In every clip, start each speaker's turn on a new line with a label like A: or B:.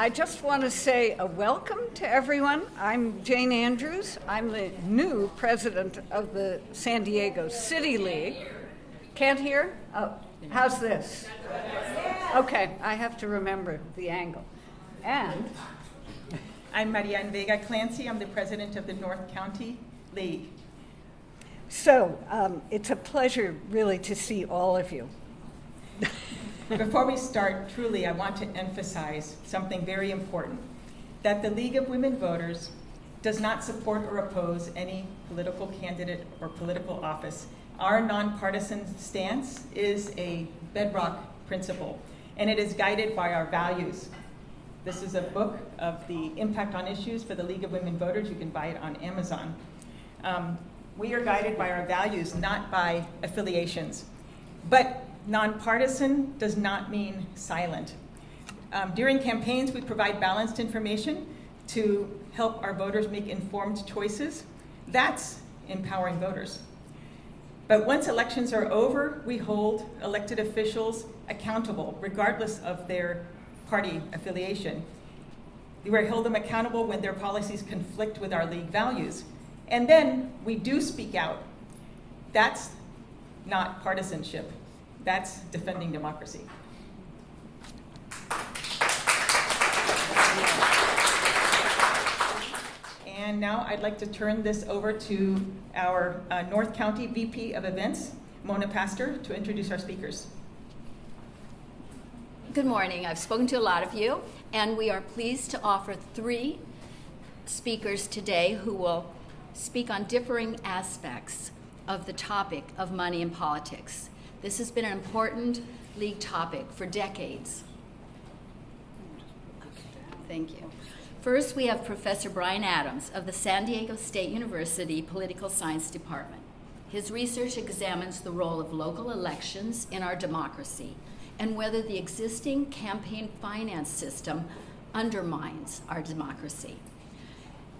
A: I just want to say a welcome to everyone. I'm Jane Andrews. I'm the new president of the San Diego City League. Can't hear? Oh, how's this? Okay, I have to remember the angle. And
B: I'm Marianne Vega Clancy. I'm the president of the North County League.
A: so it's a pleasure really to see all of you.
B: Before we start, truly, I want to emphasize something very important, that the League of Women Voters does not support or oppose any political candidate or political office. Our nonpartisan stance is a bedrock principle, and it is guided by our values. This is a book of the impact on issues for the League of Women Voters. You can buy it on Amazon. We are guided by our values, not by affiliations. But nonpartisan does not mean silent. During campaigns, we provide balanced information to help our voters make informed choices. That's empowering voters. But once elections are over, we hold elected officials accountable, regardless of their party affiliation. We hold them accountable when their policies conflict with our league values. And then we do speak out. That's not partisanship. That's defending democracy. And now I'd like to turn this over to our North County VP of Events, Mona Pastor, to introduce our speakers.
C: Good morning. I've spoken to a lot of you, and we are pleased to offer 3 speakers today who will speak on differing aspects of the topic of money in politics. This has been an important league topic for decades. Thank you. First, we have Professor Brian Adams of the San Diego State University Political Science Department. His research examines the role of local elections in our democracy and whether the existing campaign finance system undermines our democracy.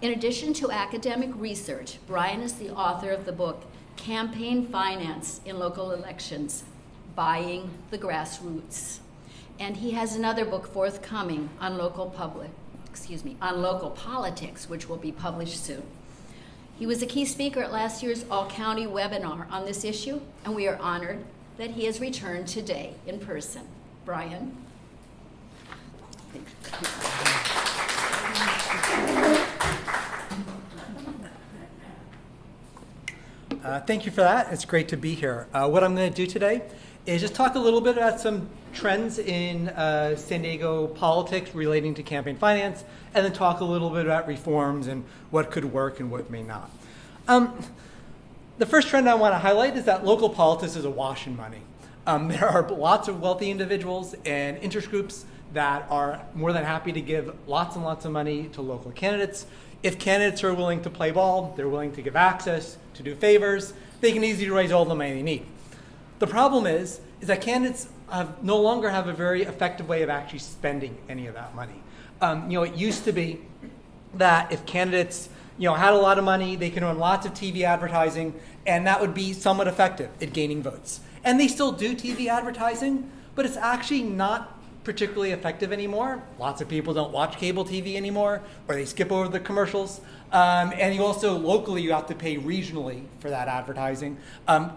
C: In addition to academic research, Brian is the author of the book Campaign Finance in Local Elections, Buying the Grassroots. And he has another book forthcoming on local politics, which will be published soon. He was a key speaker at last year's all-county webinar on this issue, and we are honored that he has returned today in person. Brian.
D: Thank you for that. It's great to be here. What I'm going to do today is just talk a little bit about some trends in San Diego politics relating to campaign finance, and then talk a little bit about reforms and what could work and what may not. The first trend I want to highlight is that local politics is awash in money. There are lots of wealthy individuals and interest groups that are more than happy to give lots and lots of money to local candidates. If candidates are willing to play ball, they're willing to give access, to do favors, they can easily raise all the money they need. The problem is that candidates no longer have a very effective way of actually spending any of that money. It used to be that if candidates had a lot of money, they can run lots of TV advertising, and that would be somewhat effective at gaining votes. And they still do TV advertising, but it's actually not particularly effective anymore. Lots of people don't watch cable TV anymore, or they skip over the commercials. And you also, locally, you have to pay regionally for that advertising,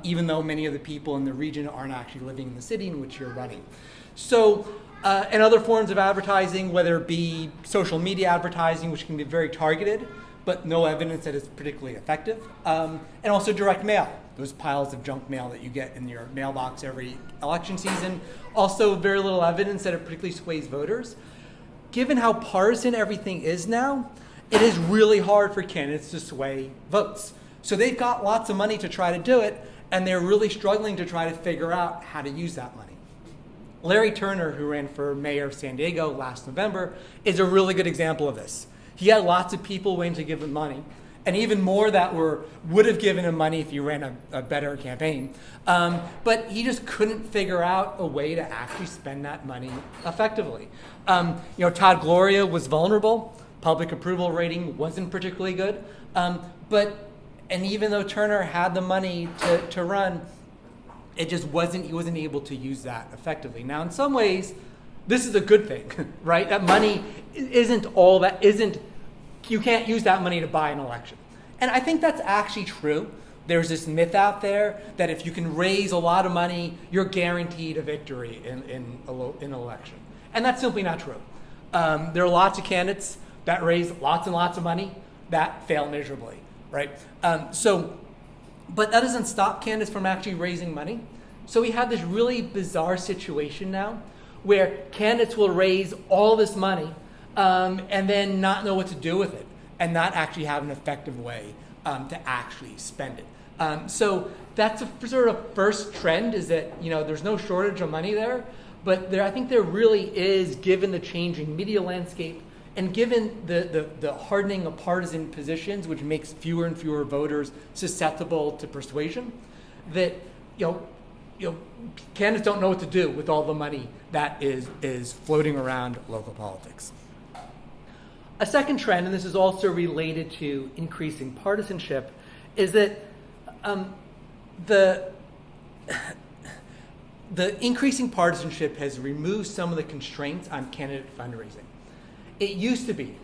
D: even though many of the people in the region aren't actually living in the city in which you're running. So, and other forms of advertising, whether it be social media advertising, which can be very targeted, but no evidence that it's particularly effective, and also direct mail, those piles of junk mail that you get in your mailbox every election season. Also, very little evidence that it particularly sways voters. Given how partisan everything is now, it is really hard for candidates to sway votes. So they've got lots of money to try to do it, and they're really struggling to try to figure out how to use that money. Larry Turner, who ran for mayor of San Diego last November, is a really good example of this. He had lots of people willing to give him money, and even more that would have given him money if he ran a better campaign. But he just couldn't figure out a way to actually spend that money effectively. Todd Gloria was vulnerable. Public approval rating wasn't particularly good. And even though Turner had the money to run, he wasn't able to use that effectively. Now, in some ways, this is a good thing, right? That money you can't use that money to buy an election. And I think that's actually true. There's this myth out there that if you can raise a lot of money, you're guaranteed a victory in an election. And that's simply not true. There are lots of candidates that raise lots and lots of money that fail miserably, right? But that doesn't stop candidates from actually raising money. So we have this really bizarre situation now where candidates will raise all this money and then not know what to do with it and not actually have an effective way to actually spend it. So that's a sort of first trend, is that there's no shortage of money there, but I think there really is, given the changing media landscape and given the hardening of partisan positions, which makes fewer and fewer voters susceptible to persuasion, that candidates don't know what to do with all the money that is floating around local politics. A second trend, and this is also related to increasing partisanship, is that the increasing partisanship has removed some of the constraints on candidate fundraising. It used to be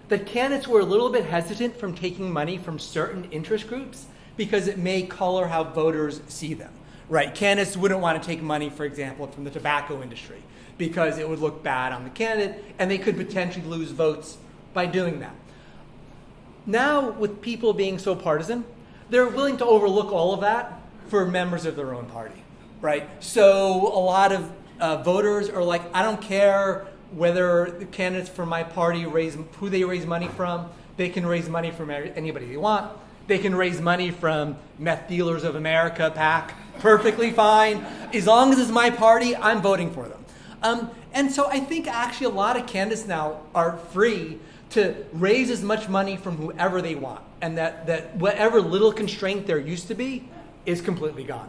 D: that candidates were a little bit hesitant from taking money from certain interest groups because it may color how voters see them, right? Candidates wouldn't want to take money, for example, from the tobacco industry because it would look bad on the candidate and they could potentially lose votes by doing that. Now, with people being so partisan, they're willing to overlook all of that for members of their own party, right? So a lot of voters are like, I don't care whether the candidates for my party who they raise money from. They can raise money from anybody they want. They can raise money from Meth Dealers of America, PAC, perfectly fine. As long as it's my party, I'm voting for them. And so I think actually a lot of candidates now are free to raise as much money from whoever they want, and that whatever little constraint there used to be is completely gone.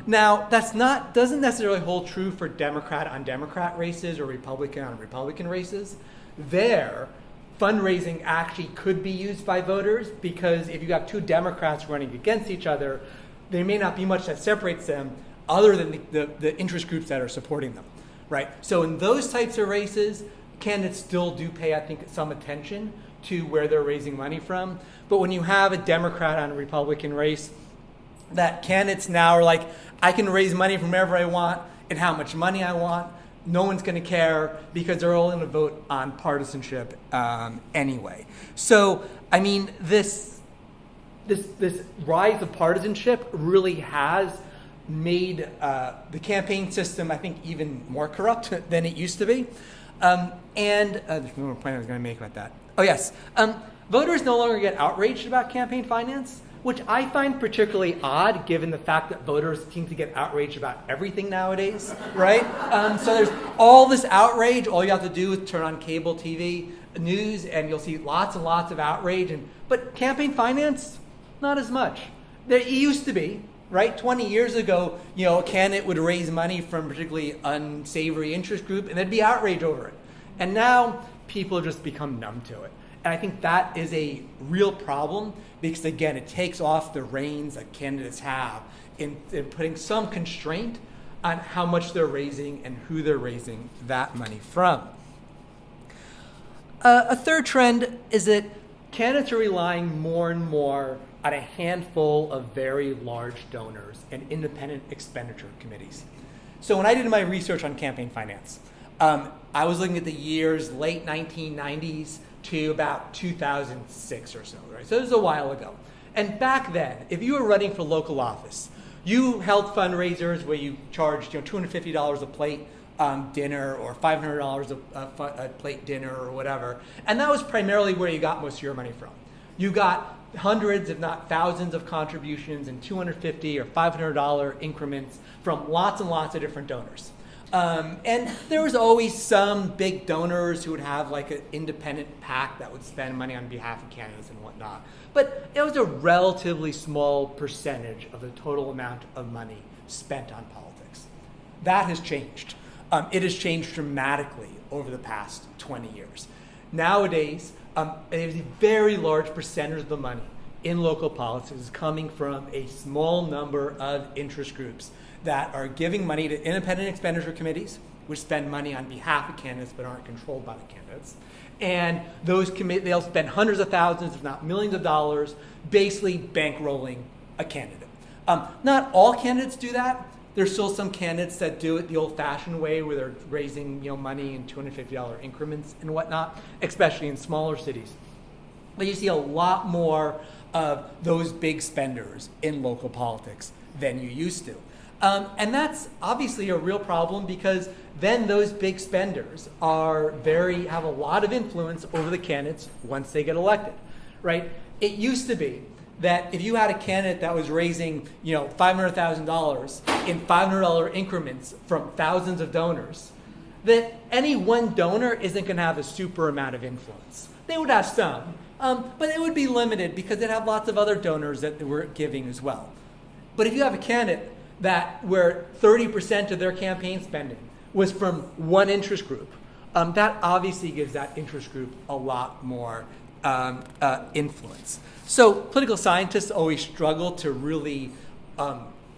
D: Now, doesn't necessarily hold true for Democrat on Democrat races or Republican on Republican races. There, fundraising actually could be used by voters, because if you have two Democrats running against each other, there may not be much that separates them other than the interest groups that are supporting them, right? So in those types of races, candidates still do pay, I think, some attention to where they're raising money from. But when you have a Democrat on a Republican race, that candidates now are like, I can raise money from wherever I want and how much money I want. No one's going to care because they're all going to vote on partisanship anyway. So, I mean, this rise of partisanship really has made the campaign system, I think, even more corrupt than it used to be. There's one more point I was going to make about that. Oh, yes. Voters no longer get outraged about campaign finance, which I find particularly odd given the fact that voters seem to get outraged about everything nowadays, right? So there's all this outrage. All you have to do is turn on cable TV news and you'll see lots and lots of outrage. But campaign finance, not as much. It used to be, right? 20 years ago, a candidate would raise money from a particularly unsavory interest group and there'd be outrage over it. And now people have just become numb to it. And I think that is a real problem because, again, it takes off the reins that candidates have in putting some constraint on how much they're raising and who they're raising that money from. A third trend is that candidates are relying more and more on a handful of very large donors and independent expenditure committees. So when I did my research on campaign finance, I was looking at the years late 1990s to about 2006 or so, right? So this is a while ago. And back then, if you were running for local office, you held fundraisers where you charged $250 a plate dinner or $500 a plate dinner or whatever. And that was primarily where you got most of your money from. You got hundreds, if not thousands, of contributions in $250 or $500 increments from lots and lots of different donors. And there was always some big donors who would have like an independent PAC that would spend money on behalf of candidates and whatnot. But it was a relatively small percentage of the total amount of money spent on politics. That has changed. It has changed dramatically over the past 20 years. Nowadays, there's a very large percentage of the money in local politics is coming from a small number of interest groups that are giving money to independent expenditure committees which spend money on behalf of candidates but aren't controlled by the candidates. And those they'll spend hundreds of thousands, if not millions of dollars, basically bankrolling a candidate. Not all candidates do that. There's still some candidates that do it the old-fashioned way, where they're raising money in $250 increments and whatnot, especially in smaller cities. But you see a lot more of those big spenders in local politics than you used to. And that's obviously a real problem, because then those big spenders have a lot of influence over the candidates once they get elected, right? It used to be that if you had a candidate that was raising, $500,000 in $500 increments from thousands of donors, that any one donor isn't going to have a super amount of influence. They would have some, but it would be limited because they'd have lots of other donors that were giving as well. But if you have a candidate where 30% of their campaign spending was from one interest group, that obviously gives that interest group a lot more influence. So political scientists always struggle to really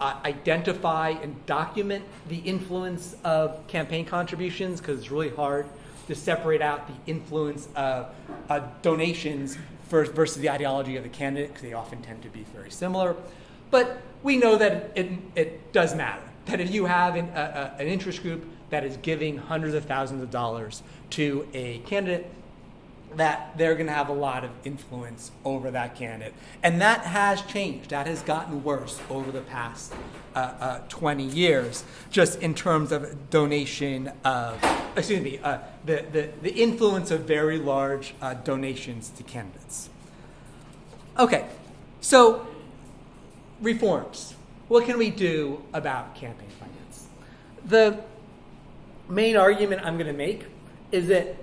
D: identify and document the influence of campaign contributions, because it's really hard to separate out the influence of donations versus the ideology of the candidate, because they often tend to be very similar. But we know that it does matter, that if you have an interest group that is giving hundreds of thousands of dollars to a candidate, that they're going to have a lot of influence over that candidate. And that has changed. That has gotten worse over the past 20 years, just in terms of donation of, the influence of very large donations to candidates. Okay, so reforms. What can we do about campaign finance? The main argument I'm going to make is that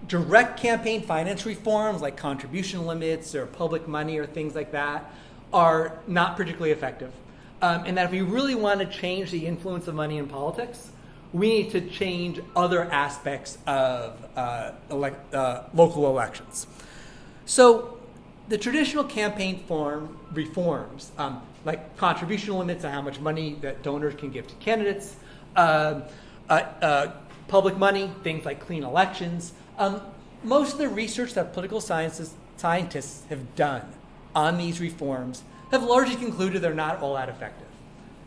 D: direct campaign finance reforms, like contribution limits or public money or things like that, are not particularly effective. And that if we really want to change the influence of money in politics, we need to change other aspects of local elections. So the traditional campaign reforms, like contribution limits on how much money that donors can give to candidates, public money, things like clean elections, most of the research that political scientists have done on these reforms have largely concluded they're not all that effective.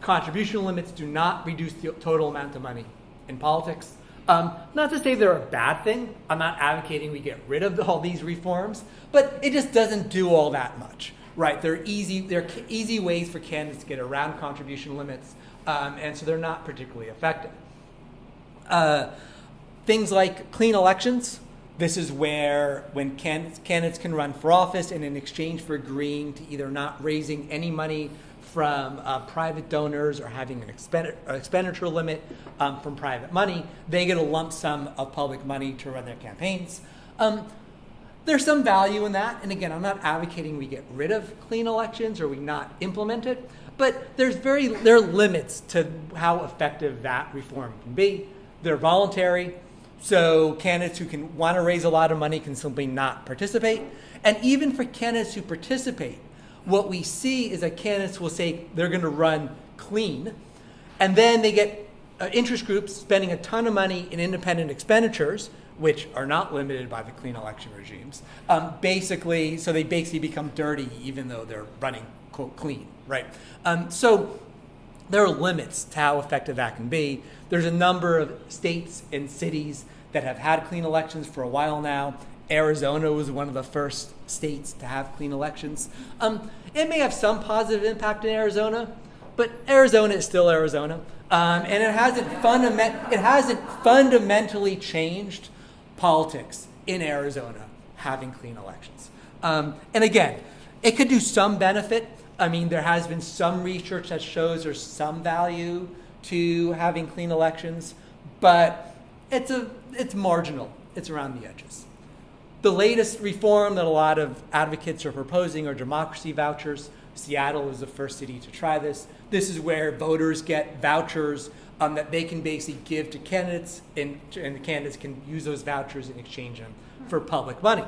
D: Contribution limits do not reduce the total amount of money in politics. Not to say they're a bad thing. I'm not advocating we get rid of all these reforms, but it just doesn't do all that much, right? They're easy ways for candidates to get around contribution limits, and so they're not particularly effective. Things like clean elections. This is where when candidates can run for office, and in exchange for agreeing to either not raising any money from private donors or having an expenditure limit from private money, they get a lump sum of public money to run their campaigns. There's some value in that, and again, I'm not advocating we get rid of clean elections or we not implement it, but there are limits to how effective that reform can be. They're voluntary. So candidates who want to raise a lot of money can simply not participate. And even for candidates who participate, what we see is that candidates will say they're going to run clean, and then they get interest groups spending a ton of money in independent expenditures, which are not limited by the clean election regimes, so they basically become dirty even though they're running, quote, clean, right? So there are limits to how effective that can be. There's a number of states and cities that have had clean elections for a while now. Arizona was one of the first states to have clean elections. It may have some positive impact in Arizona, but Arizona is still Arizona, and it hasn't fundamentally changed politics in Arizona having clean elections. And again, it could do some benefit. I mean, there has been some research that shows there's some value to having clean elections, but it's marginal. It's around the edges. The latest reform that a lot of advocates are proposing are democracy vouchers. Seattle is the first city to try this. This is where voters get vouchers that they can basically give to candidates, and the candidates can use those vouchers and exchange them for public money.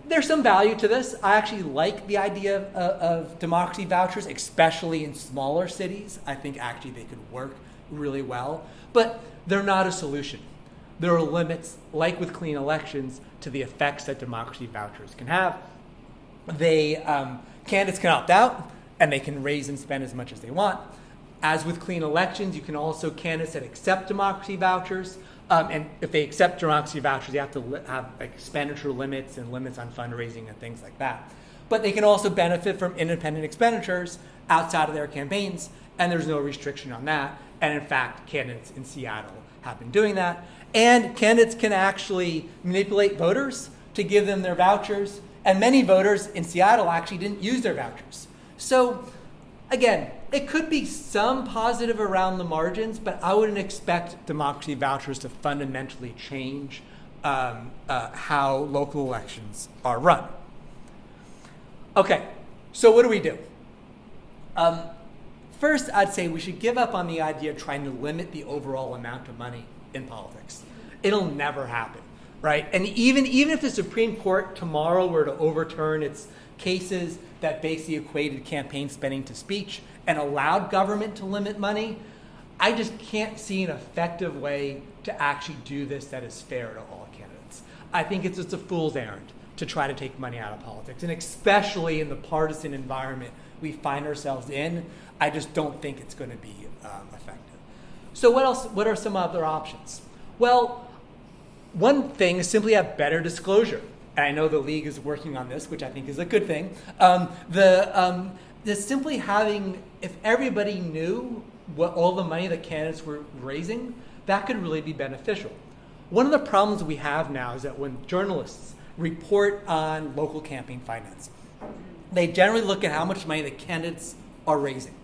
D: There's some value to this. I actually like the idea of democracy vouchers, especially in smaller cities. I think actually they could work really well, but they're not a solution. There are limits, like with clean elections, to the effects that democracy vouchers can have. Candidates can opt out, and they can raise and spend as much as they want. As with clean elections, you can also, candidates that accept democracy vouchers, and if they accept democracy vouchers, they have to have expenditure limits and limits on fundraising and things like that. But they can also benefit from independent expenditures outside of their campaigns, and there's no restriction on that. And in fact, candidates in Seattle have been doing that. And candidates can actually manipulate voters to give them their vouchers. And many voters in Seattle actually didn't use their vouchers. So again, it could be some positive around the margins, but I wouldn't expect democracy vouchers to fundamentally change how local elections are run. Okay, so what do we do? First, I'd say we should give up on the idea of trying to limit the overall amount of money in politics. It'll never happen, right? And even if the Supreme Court tomorrow were to overturn its cases that basically equated campaign spending to speech and allowed government to limit money, I just can't see an effective way to actually do this that is fair to all candidates. I think it's just a fool's errand to try to take money out of politics, and especially in the partisan environment we find ourselves in, I just don't think it's going to be effective. So what else? What are some other options? Well, one thing is simply have better disclosure. And I know the league is working on this, which I think is a good thing. The simply having, if everybody knew what all the money that candidates were raising, that could really be beneficial. One of the problems we have now is that when journalists report on local campaign finance, they generally look at how much money the candidates are raising.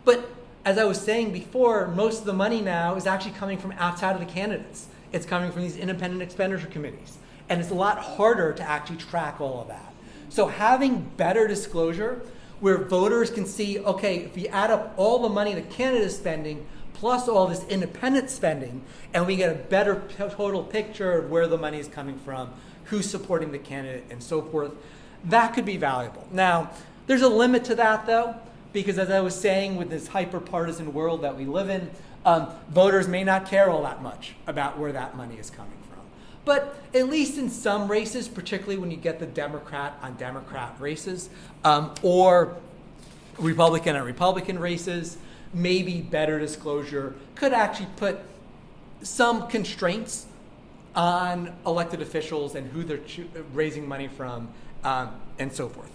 D: But as I was saying before, most of the money now is actually coming from outside of the candidates. It's coming from these independent expenditure committees. And it's a lot harder to actually track all of that. So having better disclosure where voters can see, okay, if we add up all the money the candidate is spending plus all this independent spending, and we get a better total picture of where the money is coming from, who's supporting the candidate, and so forth, that could be valuable. Now, there's a limit to that, though, because as I was saying, with this hyper-partisan world that we live in, voters may not care all that much about where that money is coming from. But at least in some races, particularly when you get the Democrat on Democrat races, or Republican on Republican races, maybe better disclosure could actually put some constraints on elected officials and who they're raising money from, and so forth.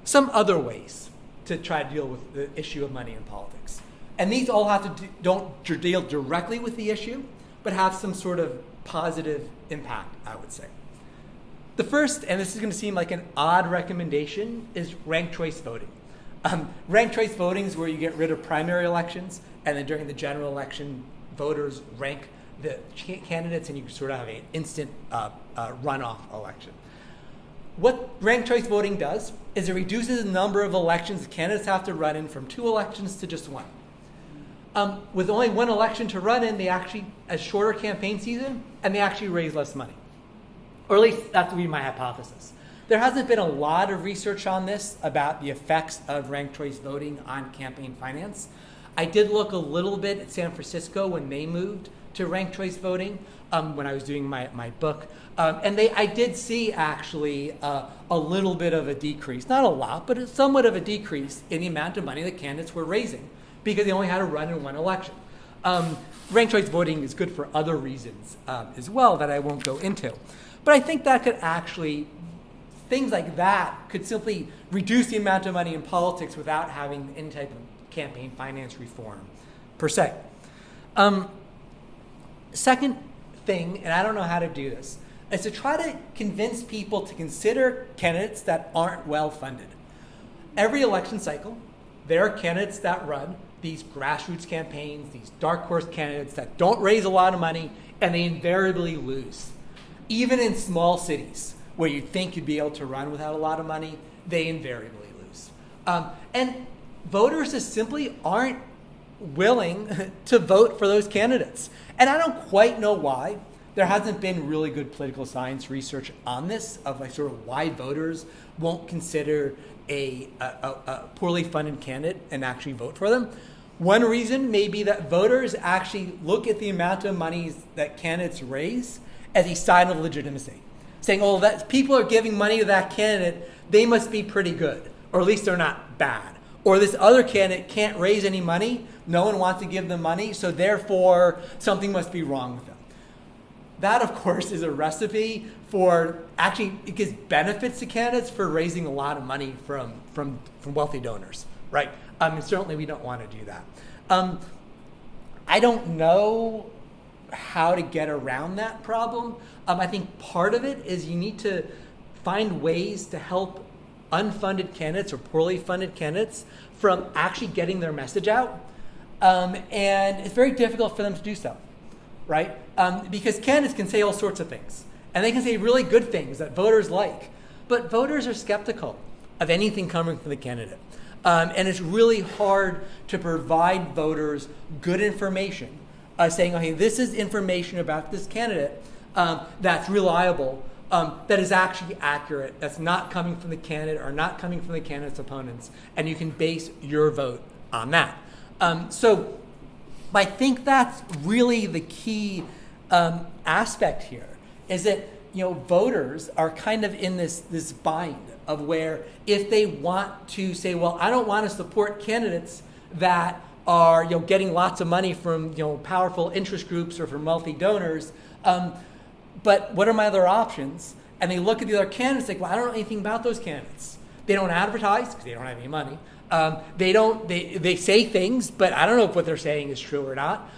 D: Some other ways to try to deal with the issue of money in politics. And these all have to don't deal directly with the issue, but have some sort of positive impact, I would say. The first, and this is going to seem like an odd recommendation, is ranked choice voting. Ranked choice voting is where you get rid of primary elections, and then during the general election, voters rank the candidates, and you sort of have an instant runoff election. What ranked choice voting does is it reduces the number of elections the candidates have to run in from 2 elections to just 1. With only 1 election to run in, they actually, a shorter campaign season, and they actually raise less money. Or at least that would be my hypothesis. There hasn't been a lot of research on this about the effects of ranked choice voting on campaign finance. I did look a little bit at San Francisco when they moved to ranked choice voting when I was doing my book. And I did see actually a little bit of a decrease, not a lot, but somewhat of a decrease in the amount of money the candidates were raising because they only had to run in 1 election. Ranked choice voting is good for other reasons as well that I won't go into. But I think that could actually, things like that could simply reduce the amount of money in politics without having any type of campaign finance reform per se. Second thing, and I don't know how to do this, is to try to convince people to consider candidates that aren't well funded. Every election cycle, there are candidates that run these grassroots campaigns, these dark horse candidates that don't raise a lot of money, and they invariably lose. Even in small cities where you think you'd be able to run without a lot of money, they invariably lose. And voters just simply aren't willing to vote for those candidates. And I don't quite know why. There hasn't been really good political science research on this, of like sort of why voters won't consider a poorly funded candidate and actually vote for them. One reason may be that voters actually look at the amount of money that candidates raise as a sign of legitimacy, saying, oh, that people are giving money to that candidate, they must be pretty good, or at least they're not bad. Or this other candidate can't raise any money, no one wants to give them money, so therefore something must be wrong with them. That, of course, is a recipe for actually, it gives benefits to candidates for raising a lot of money from wealthy donors, right? And certainly we don't want to do that. I don't know how to get around that problem. I think part of it is you need to find ways to help unfunded candidates or poorly funded candidates from actually getting their message out. And it's very difficult for them to do so, right? Because candidates can say all sorts of things. And they can say really good things that voters like. But voters are skeptical of anything coming from the candidate. And it's really hard to provide voters good information, saying, okay, this is information about this candidate that's reliable, that is actually accurate, that's not coming from the candidate or not coming from the candidate's opponents, and you can base your vote on that. So I think that's really the key aspect here, is that voters are kind of in this bind of where if they want to say, well, I don't want to support candidates that are getting lots of money from powerful interest groups or from wealthy donors, but what are my other options? And they look at the other candidates like, well, I don't know anything about those candidates. They don't advertise because they don't have any money. They say things, but I don't know if what they're saying is true or not.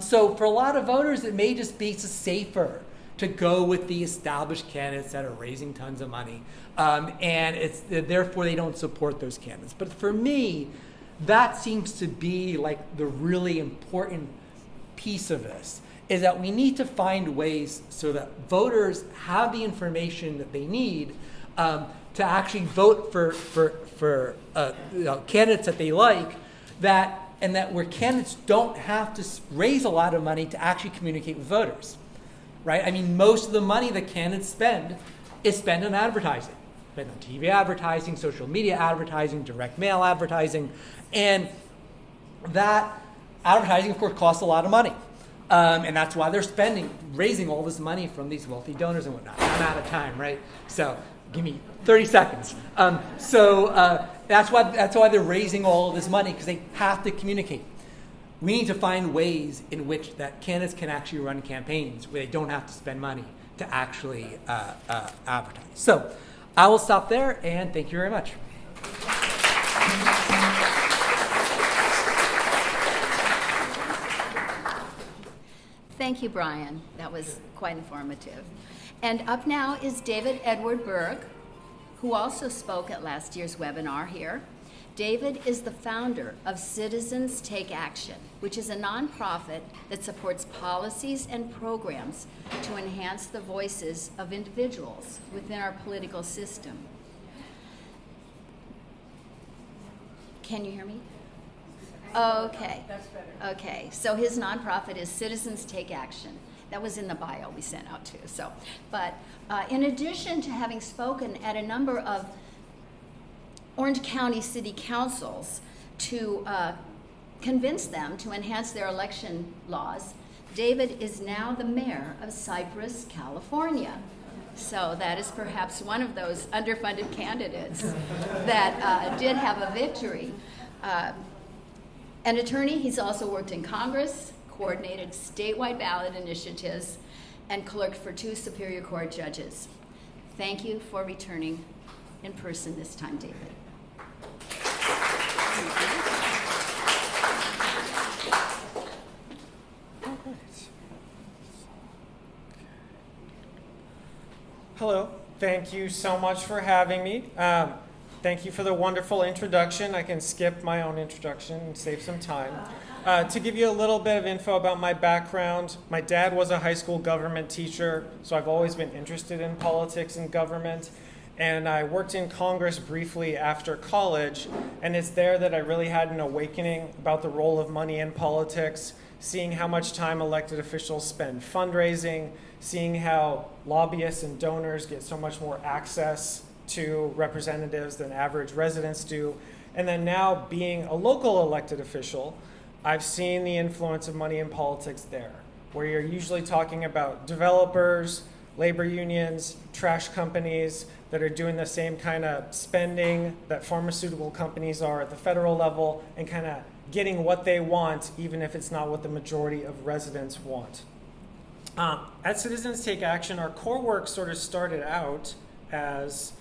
D: So for a lot of voters, it may just be safer to go with the established candidates that are raising tons of money. And therefore they don't support those candidates. But for me, that seems to be like the really important piece of this, is that we need to find ways so that voters have the information that they need to actually vote for candidates that they like, and that where candidates don't have to raise a lot of money to actually communicate with voters, right? I mean, most of the money that candidates spend is spent on advertising, spent on TV advertising, social media advertising, direct mail advertising, and that advertising, of course, costs a lot of money. And that's why they're raising all this money from these wealthy donors and whatnot. I'm out of time, right? So give me 30 seconds. That's why they're raising all of this money, because they have to communicate. We need to find ways in which that candidates can actually run campaigns where they don't have to spend money to actually advertise. So I will stop there, and thank you very much.
C: Thank you, Brian. That was quite informative. And up now is David Edward Burke, who also spoke at last year's webinar here. David is the founder of Citizens Take Action, which is a nonprofit that supports policies and programs to enhance the voices of individuals within our political system. Can you hear me? Okay.
A: That's better.
C: Okay, so his nonprofit is Citizens Take Action. That was in the bio we sent out too. But in addition to having spoken at a number of Orange County city councils to convince them to enhance their election laws, David is now the mayor of Cypress, California. So that is perhaps one of those underfunded candidates that did have a victory. An attorney, he's also worked in Congress, coordinated statewide ballot initiatives, and clerked for 2 Superior Court judges. Thank you for returning in person this time, David.
E: Hello, thank you so much for having me. Thank you for the wonderful introduction. I can skip my own introduction and save some time. To give you a little bit of info about my background, my dad was a high school government teacher, so I've always been interested in politics and government. And I worked in Congress briefly after college, and it's there that I really had an awakening about the role of money in politics, seeing how much time elected officials spend fundraising, seeing how lobbyists and donors get so much more access to representatives than average residents do. And then now being a local elected official, I've seen the influence of money in politics there, where you're usually talking about developers, labor unions, trash companies that are doing the same kind of spending that pharmaceutical companies are at the federal level, and kind of getting what they want, even if it's not what the majority of residents want. At Citizens Take Action, our core work sort of started out as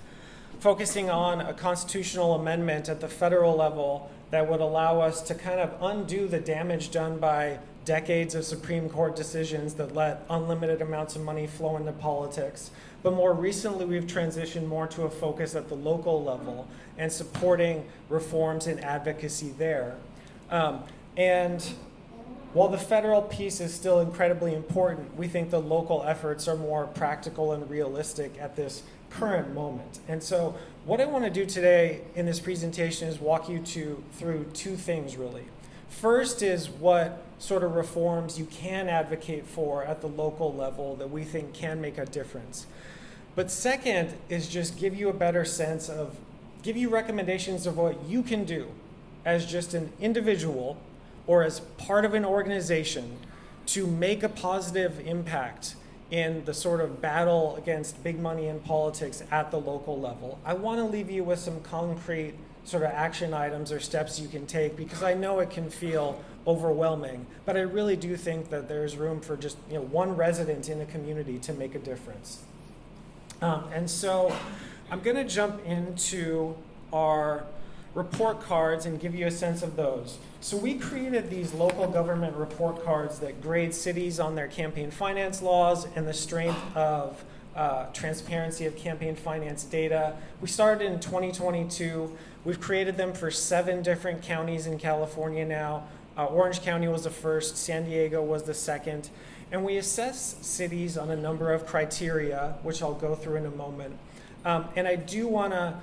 E: focusing on a constitutional amendment at the federal level that would allow us to kind of undo the damage done by decades of Supreme Court decisions that let unlimited amounts of money flow into politics. But more recently, we've transitioned more to a focus at the local level and supporting reforms and advocacy there. And while the federal piece is still incredibly important, we think the local efforts are more practical and realistic at this current moment. And so what I want to do today in this presentation is walk you through two things, really. First is what sort of reforms you can advocate for at the local level that we think can make a difference. But second is just give you a better sense of, give you recommendations of what you can do as just an individual or as part of an organization to make a positive impact in the sort of battle against big money in politics at the local level. I want to leave you with some concrete sort of action items or steps you can take, because I know it can feel overwhelming, but I really do think that there's room for just one resident in a community to make a difference. And so I'm going to jump into our report cards and give you a sense of those. So we created these local government report cards that grade cities on their campaign finance laws and the strength of transparency of campaign finance data. We started in 2022. We've created them for 7 different counties in California now. Orange County was the first, San Diego was the second. And we assess cities on a number of criteria, which I'll go through in a moment. And I do want to,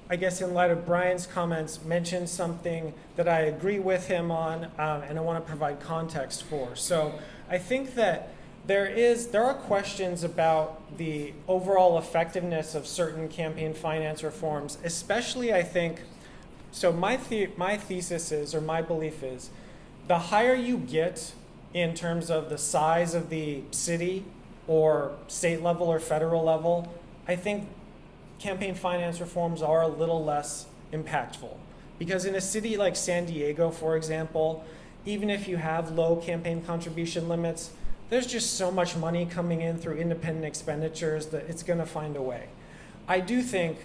E: I guess in light of Brian's comments, mention something that I agree with him on, and I want to provide context for. So I think that there are questions about the overall effectiveness of certain campaign finance reforms, especially I think, so my thesis is, or my belief is, the higher you get in terms of the size of the city or state level or federal level, I think campaign finance reforms are a little less impactful. Because in a city like San Diego, for example, even if you have low campaign contribution limits, there's just so much money coming in through independent expenditures that it's going to find a way. I do think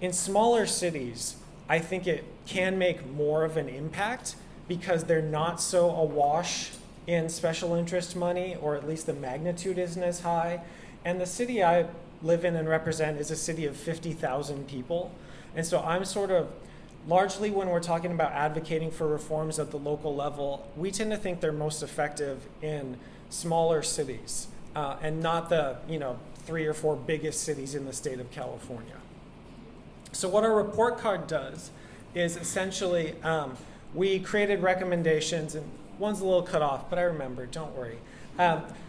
E: in smaller cities, I think it can make more of an impact because they're not so awash in special interest money, or at least the magnitude isn't as high. And the city I live in and represent is a city of 50,000 people. And so I'm sort of, largely when we're talking about advocating for reforms at the local level, we tend to think they're most effective in smaller cities and not the 3 or 4 biggest cities in the state of California. So what our report card does is essentially we created recommendations, and one's a little cut off, but I remember, don't worry.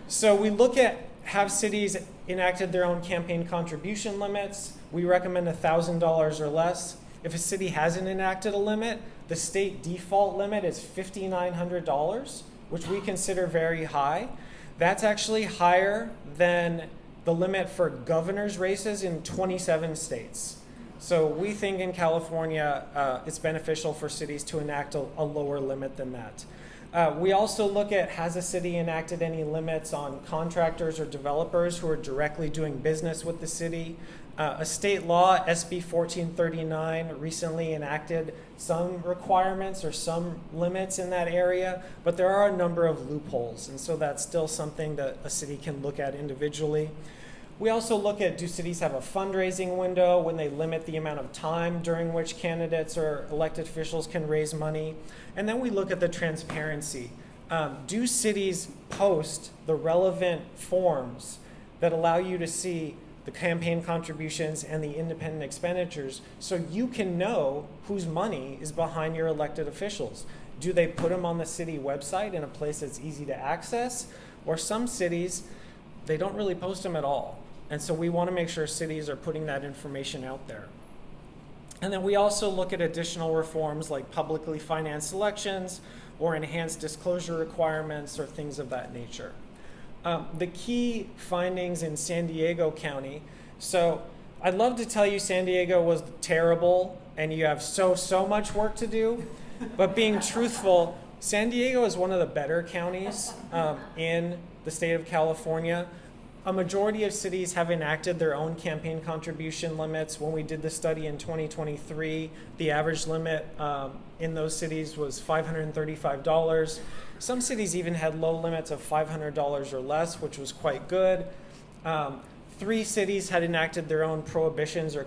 E: So we look at, have cities enacted their own campaign contribution limits? We recommend $1,000 or less. If a city hasn't enacted a limit, the state default limit is $5,900, which we consider very high. That's actually higher than the limit for governor's races in 27 states. So we think in California, it's beneficial for cities to enact a lower limit than that. We also look at, has a city enacted any limits on contractors or developers who are directly doing business with the city? A state law, SB 1439, recently enacted some requirements or some limits in that area, but there are a number of loopholes, and so that's still something that a city can look at individually. We also look at, do cities have a fundraising window when they limit the amount of time during which candidates or elected officials can raise money? And then we look at the transparency. Do cities post the relevant forms that allow you to see the campaign contributions and the independent expenditures so you can know whose money is behind your elected officials? Do they put them on the city website in a place that's easy to access? Or some cities, they don't really post them at all. And so we want to make sure cities are putting that information out there. And then we also look at additional reforms like publicly financed elections or enhanced disclosure requirements or things of that nature. The key findings in San Diego County, so I'd love to tell you San Diego was terrible and you have so much work to do, but being truthful, San Diego is one of the better counties in the state of California. A majority of cities have enacted their own campaign contribution limits. When we did the study in 2023, the average limit in those cities was $535. Some cities even had low limits of $500 or less, which was quite good. 3 cities had enacted their own prohibitions or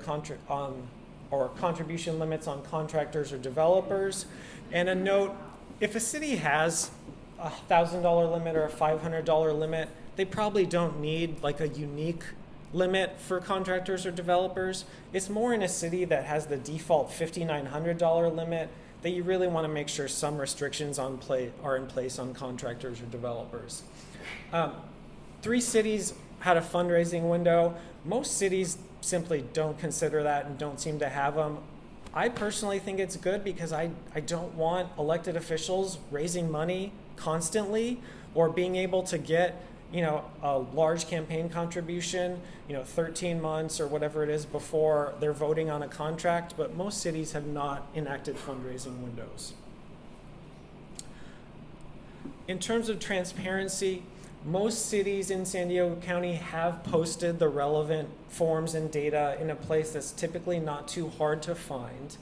E: contribution limits on contractors or developers. And a note, if a city has a $1,000 limit or a $500 limit, they probably don't need like a unique limit for contractors or developers. It's more in a city that has the default $5,900 limit that you really want to make sure some restrictions are in place on contractors or developers. 3 cities had a fundraising window. Most cities simply don't consider that and don't seem to have them. I personally think it's good because I don't want elected officials raising money constantly or being able to get a large campaign contribution, 13 months or whatever it is before they're voting on a contract, but most cities have not enacted fundraising windows. In terms of transparency, most cities in San Diego County have posted the relevant forms and data in a place that's typically not too hard to find.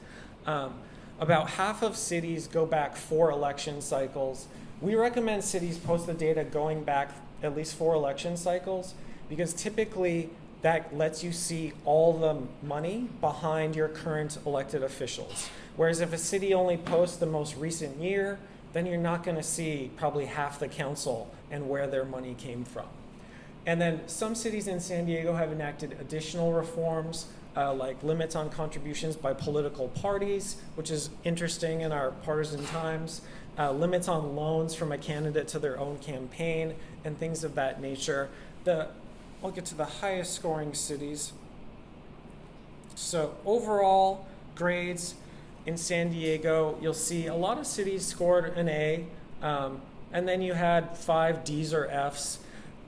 E: About half of cities go back 4 election cycles. We recommend cities post the data going back at least 4 election cycles because typically that lets you see all the money behind your current elected officials. Whereas if a city only posts the most recent year, then you're not going to see probably half the council and where their money came from. And then some cities in San Diego have enacted additional reforms like limits on contributions by political parties, which is interesting in our partisan times, limits on loans from a candidate to their own campaign, and things of that nature. I'll get to the highest scoring cities. So overall grades in San Diego, you'll see a lot of cities scored an A, and then you had 5 Ds or Fs.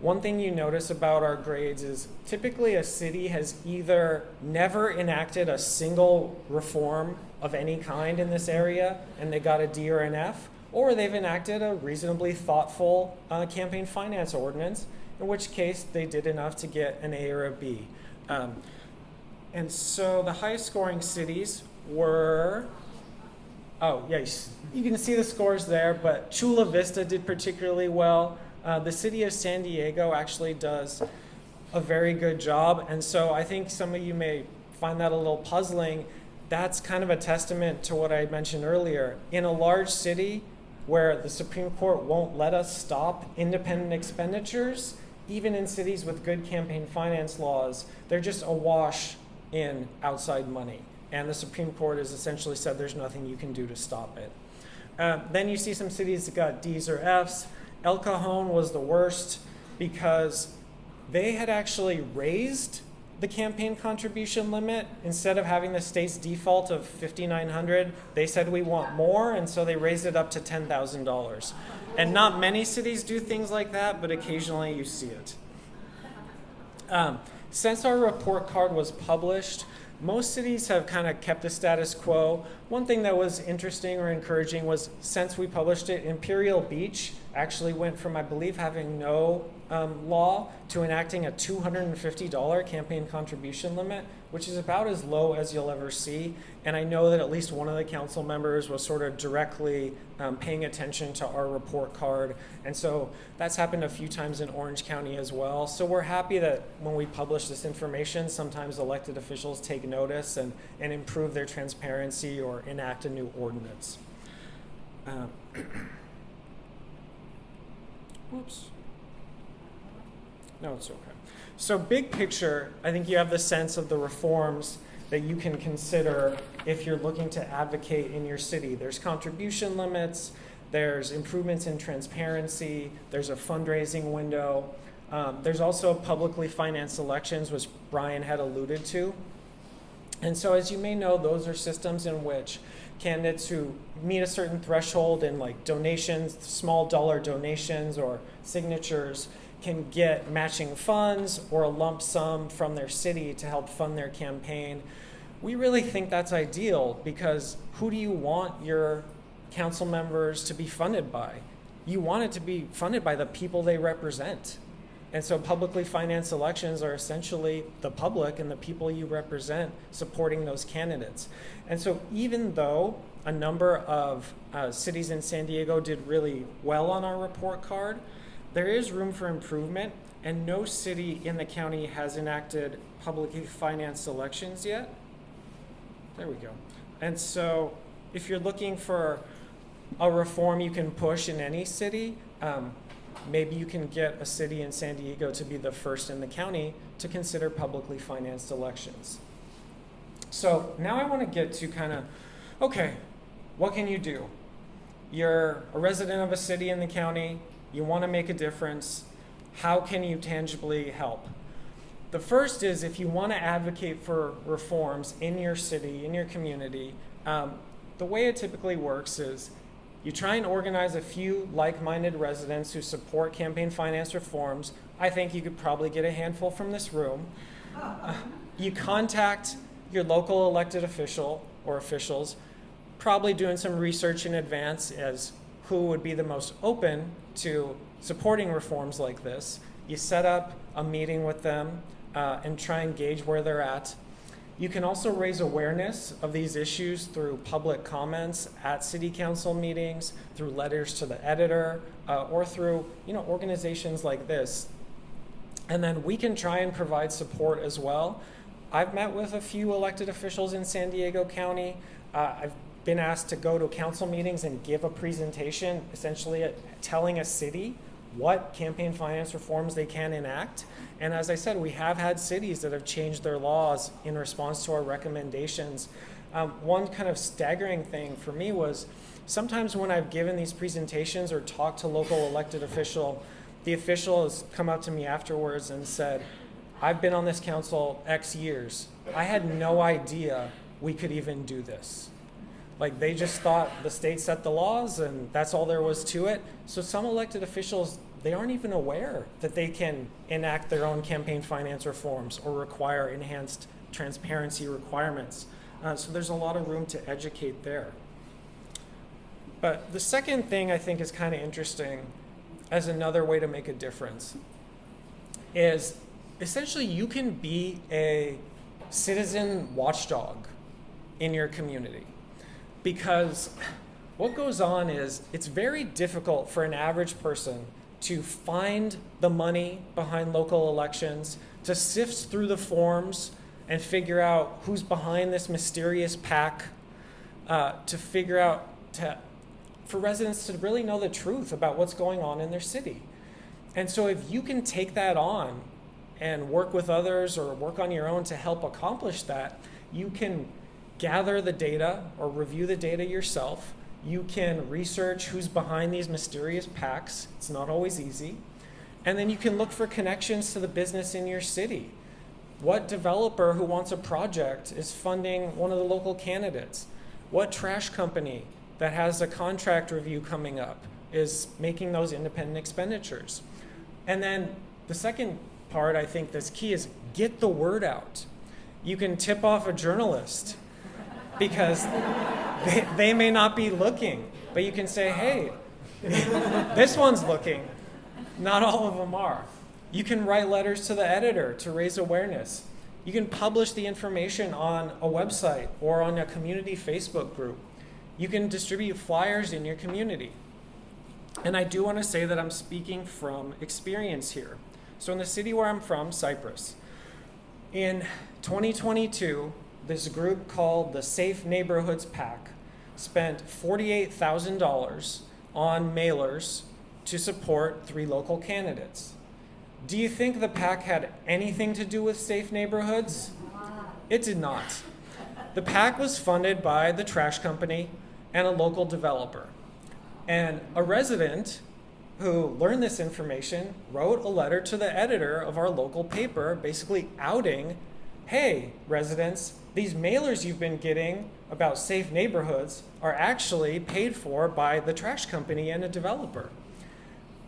E: One thing you notice about our grades is typically a city has either never enacted a single reform of any kind in this area and they got a D or an F, or they've enacted a reasonably thoughtful campaign finance ordinance, in which case they did enough to get an A or a B. And so the highest scoring cities were, you can see the scores there, but Chula Vista did particularly well. The city of San Diego actually does a very good job, and so I think some of you may find that a little puzzling. That's kind of a testament to what I mentioned earlier. In a large city where the Supreme Court won't let us stop independent expenditures, even in cities with good campaign finance laws, they're just awash in outside money. And the Supreme Court has essentially said there's nothing you can do to stop it. Then you see some cities that got Ds or Fs. El Cajon was the worst because they had actually raised the campaign contribution limit. Instead of having the state's default of $5,900, they said we want more, and so they raised it up to $10,000. And not many cities do things like that, but occasionally you see it. Since our report card was published, most cities have kind of kept the status quo. One thing that was interesting or encouraging was since we published it, Imperial Beach actually went from, I believe, having no law to enacting a $250 campaign contribution limit, which is about as low as you'll ever see. And I know that at least one of the council members was sort of directly paying attention to our report card. And so that's happened a few times in Orange County as well. So we're happy that when we publish this information, sometimes elected officials take notice and improve their transparency or enact a new ordinance. Whoops. No, it's okay. So big picture, I think you have the sense of the reforms that you can consider if you're looking to advocate in your city. There's contribution limits, there's improvements in transparency, there's a fundraising window, there's also publicly financed elections, which Brian had alluded to. And so as you may know, those are systems in which candidates who meet a certain threshold in like donations, small dollar donations or signatures, can get matching funds or a lump sum from their city to help fund their campaign. We really think that's ideal, because who do you want your council members to be funded by? You want it to be funded by the people they represent. And so publicly financed elections are essentially the public and the people you represent supporting those candidates. And so even though a number of cities in San Diego did really well on our report card, there is room for improvement, and no city in the county has enacted publicly financed elections yet. There we go. And so if you're looking for a reform you can push in any city, maybe you can get a city in San Diego to be the first in the county to consider publicly financed elections. So now I want to get to kind of, okay, what can you do? You're a resident of a city in the county, you want to make a difference. How can you tangibly help? The first is, if you want to advocate for reforms in your city, in your community, the way it typically works is you try and organize a few like-minded residents who support campaign finance reforms. I think you could probably get a handful from this room. You contact your local elected official or officials, probably doing some research in advance as who would be the most open to supporting reforms like this. You set up a meeting with them and try and gauge where they're at. You can also raise awareness of these issues through public comments at city council meetings, through letters to the editor, or through organizations like this. And then we can try and provide support as well. I've met with a few elected officials in San Diego County. I've been asked to go to council meetings and give a presentation, essentially telling a city what campaign finance reforms they can enact. And as I said, we have had cities that have changed their laws in response to our recommendations. One kind of staggering thing for me was sometimes when I've given these presentations or talked to local elected official, the official has come up to me afterwards and said, I've been on this council X years. I had no idea we could even do this. Like, they just thought the state set the laws and that's all there was to it. So some elected officials, they aren't even aware that they can enact their own campaign finance reforms or require enhanced transparency requirements. So there's a lot of room to educate there. But the second thing I think is kind of interesting as another way to make a difference is essentially you can be a citizen watchdog in your community. Because what goes on is it's very difficult for an average person to find the money behind local elections, to sift through the forms and figure out who's behind this mysterious PAC, to figure out, for residents to really know the truth about what's going on in their city. And so if you can take that on and work with others or work on your own to help accomplish that, you can gather the data or review the data yourself. You can research who's behind these mysterious PACs. It's not always easy. And then you can look for connections to the business in your city. What developer who wants a project is funding one of the local candidates? What trash company that has a contract review coming up is making those independent expenditures? And then the second part I think that's key is get the word out. You can tip off a journalist because they may not be looking, but you can say, hey, this one's looking. Not all of them are. You can write letters to the editor to raise awareness. You can publish the information on a website or on a community Facebook group. You can distribute flyers in your community. And I do want to say that I'm speaking from experience here. So in the city where I'm from, Cypress, in 2022, this group called the Safe Neighborhoods PAC spent $48,000 on mailers to support 3 local candidates. Do you think the PAC had anything to do with safe neighborhoods? It did not. The PAC was funded by the trash company and a local developer. And a resident who learned this information wrote a letter to the editor of our local paper basically outing hey, residents, these mailers you've been getting about safe neighborhoods are actually paid for by the trash company and a developer.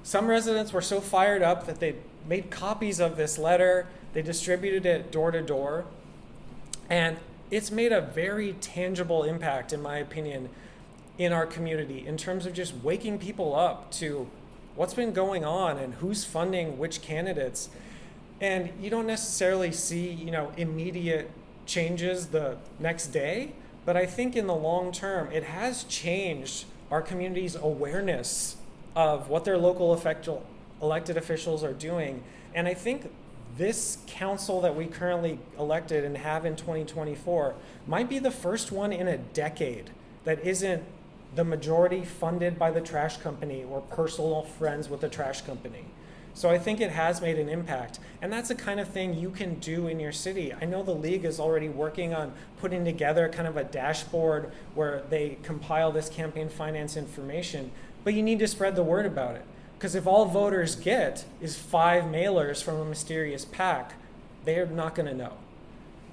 E: Some residents were so fired up that they made copies of this letter, they distributed it door to door, and it's made a very tangible impact, in my opinion, in our community in terms of just waking people up to what's been going on and who's funding which candidates. And you don't necessarily see, immediate changes the next day, but I think in the long term, it has changed our community's awareness of what their local elected officials are doing. And I think this council that we currently elected and have in 2024 might be the first one in a decade that isn't the majority funded by the trash company or personal friends with the trash company. So I think it has made an impact. And that's the kind of thing you can do in your city. I know the league is already working on putting together kind of a dashboard where they compile this campaign finance information, but you need to spread the word about it. Because if all voters get is 5 mailers from a mysterious PAC, they're not going to know.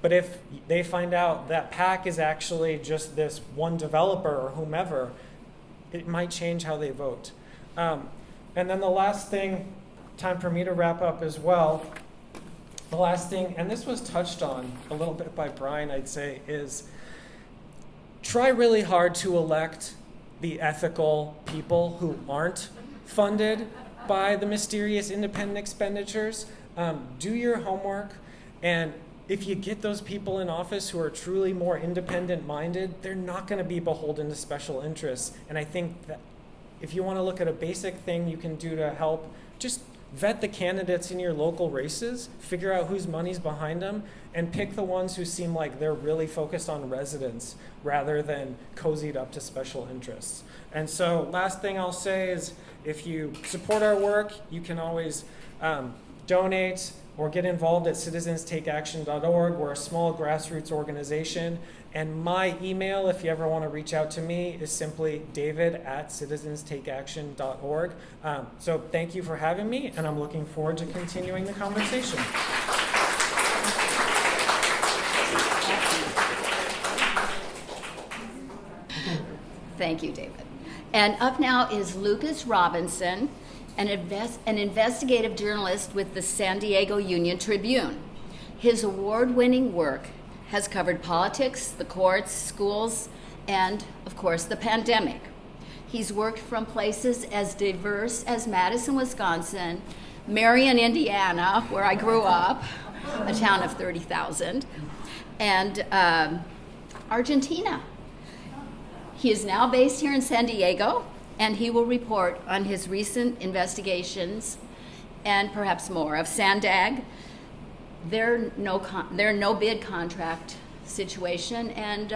E: But if they find out that PAC is actually just this one developer or whomever, it might change how they vote. And then the last thing, time for me to wrap up as well. The last thing, and this was touched on a little bit by Brian, I'd say, is try really hard to elect the ethical people who aren't funded by the mysterious independent expenditures. Do your homework, and if you get those people in office who are truly more independent minded, they're not going to be beholden to special interests. And I think that if you want to look at a basic thing you can do to help, just vet the candidates in your local races, figure out whose money's behind them, and pick the ones who seem like they're really focused on residents rather than cozied up to special interests. And so last thing I'll say is if you support our work, you can always donate or get involved at citizenstakeaction.org. We're a small grassroots organization. And my email, if you ever want to reach out to me, is simply david@citizenstakeaction.org. So thank you for having me, and I'm looking forward to continuing the conversation.
C: Thank you, David. And up now is Lucas Robinson, an investigative journalist with the San Diego Union-Tribune. His award-winning work has covered politics, the courts, schools, and, of course, the pandemic. He's worked from places as diverse as Madison, Wisconsin, Marion, Indiana, where I grew up, a town of 30,000, and Argentina. He is now based here in San Diego, and he will report on his recent investigations and perhaps more of SANDAG, their no bid contract situation, and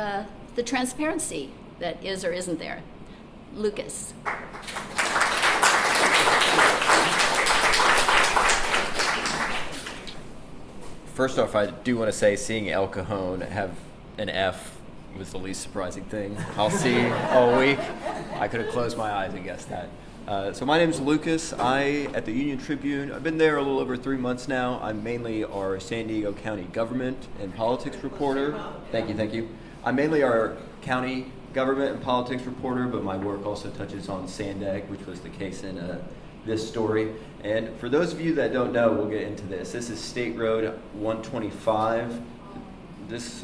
C: the transparency that is or isn't there. Lucas.
F: First off, I do want to say seeing El Cajon have an F was the least surprising thing I'll see all week. I could have closed my eyes and guessed that. So my name's Lucas. At the Union-Tribune, I've been there a little over 3 months now. I'm mainly our San Diego County government and politics reporter. Thank you. I'm mainly our county government and politics reporter, but my work also touches on SANDAG, which was the case in this story. And for those of you that don't know, we'll get into this. This is State Road 125.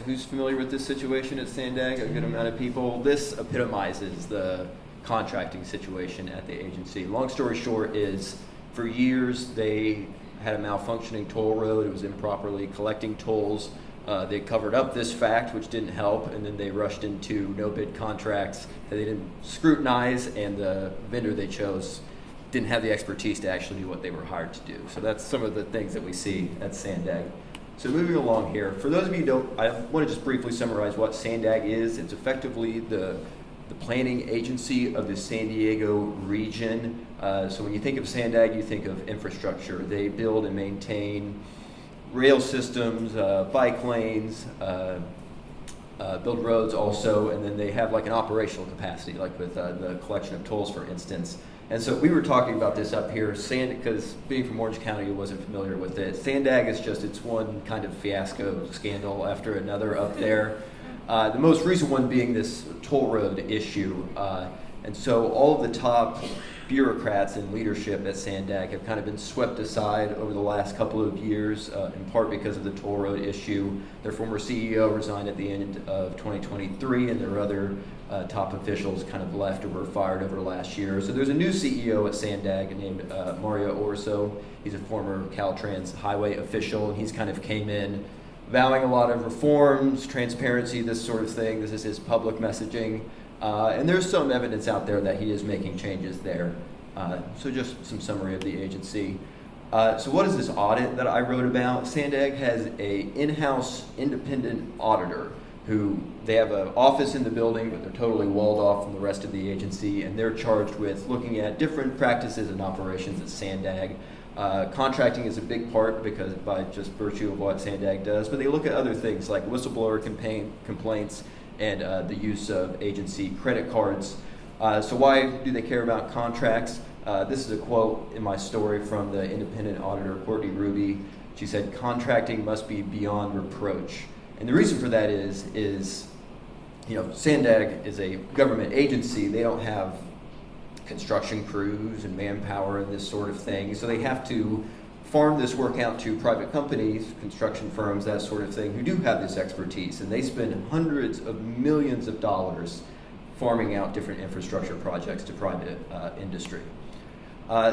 F: Who's familiar with this situation at SANDAG? A good amount of people. This epitomizes the contracting situation at the agency. Long story short is, for years they had a malfunctioning toll road. It was improperly collecting tolls. They covered up this fact, which didn't help, and then they rushed into no-bid contracts that they didn't scrutinize, and the vendor they chose didn't have the expertise to actually do what they were hired to do. So that's some of the things that we see at SANDAG. So moving along here, for those of you who don't, I want to just briefly summarize what SANDAG is. It's effectively the planning agency of the San Diego region. So when you think of SANDAG, you think of infrastructure. They build and maintain rail systems, bike lanes, build roads also, and then they have like an operational capacity, like with the collection of tolls, for instance. And so we were talking about this up here, because being from Orange County, I wasn't familiar with it. SANDAG is just, it's one kind of fiasco scandal after another up there. The most recent one being this toll road issue. And so all of the top bureaucrats and leadership at SANDAG have kind of been swept aside over the last couple of years, in part because of the toll road issue. Their former CEO resigned at the end of 2023, and their other top officials kind of left or were fired over last year. So there's a new CEO at SANDAG named Mario Orso. He's a former Caltrans highway official, and he's kind of came in vowing a lot of reforms, transparency, this sort of thing. This is his public messaging. And there's some evidence out there that he is making changes there. So just some summary of the agency. So what is this audit that I wrote about? SANDAG has a in-house independent auditor who they have an office in the building, but they're totally walled off from the rest of the agency, and they're charged with looking at different practices and operations at SANDAG. Contracting is a big part because by just virtue of what SANDAG does, but they look at other things like whistleblower complaints and the use of agency credit cards. So why do they care about contracts? This is a quote in my story from the independent auditor, Courtney Ruby. She said, "Contracting must be beyond reproach." And the reason for that is SANDAG is a government agency. They don't have construction crews and manpower and this sort of thing. So they have to farm this work out to private companies, construction firms, that sort of thing, who do have this expertise. And they spend hundreds of millions of dollars farming out different infrastructure projects to private industry.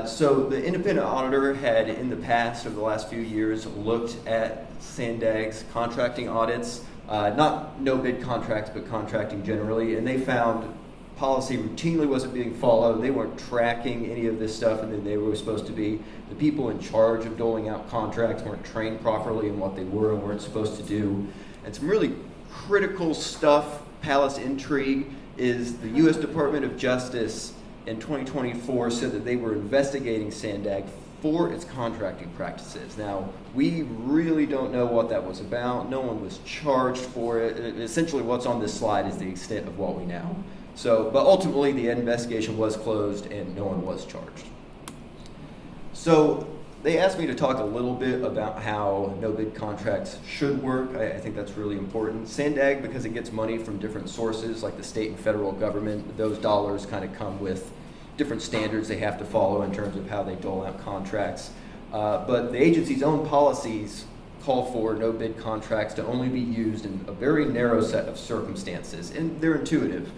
F: So the independent auditor had, in the past, over the last few years, looked at SANDAG's contracting audits, not no-bid contracts, but contracting generally, and they found policy routinely wasn't being followed. They weren't tracking any of this stuff, and then they were supposed to be. The people in charge of doling out contracts weren't trained properly in what they were and weren't supposed to do. And some really critical stuff, palace intrigue, is the U.S. Department of Justice in 2024 said that they were investigating SANDAG for its contracting practices. Now, we really don't know what that was about. No one was charged for it. Essentially, what's on this slide is the extent of what we know. So, but ultimately, the investigation was closed and no one was charged. So, they asked me to talk a little bit about how no-bid contracts should work. I think that's really important. SANDAG, because it gets money from different sources, like the state and federal government, those dollars kind of come with different standards they have to follow in terms of how they dole out contracts. But the agency's own policies call for no-bid contracts to only be used in a very narrow set of circumstances, and they're intuitive.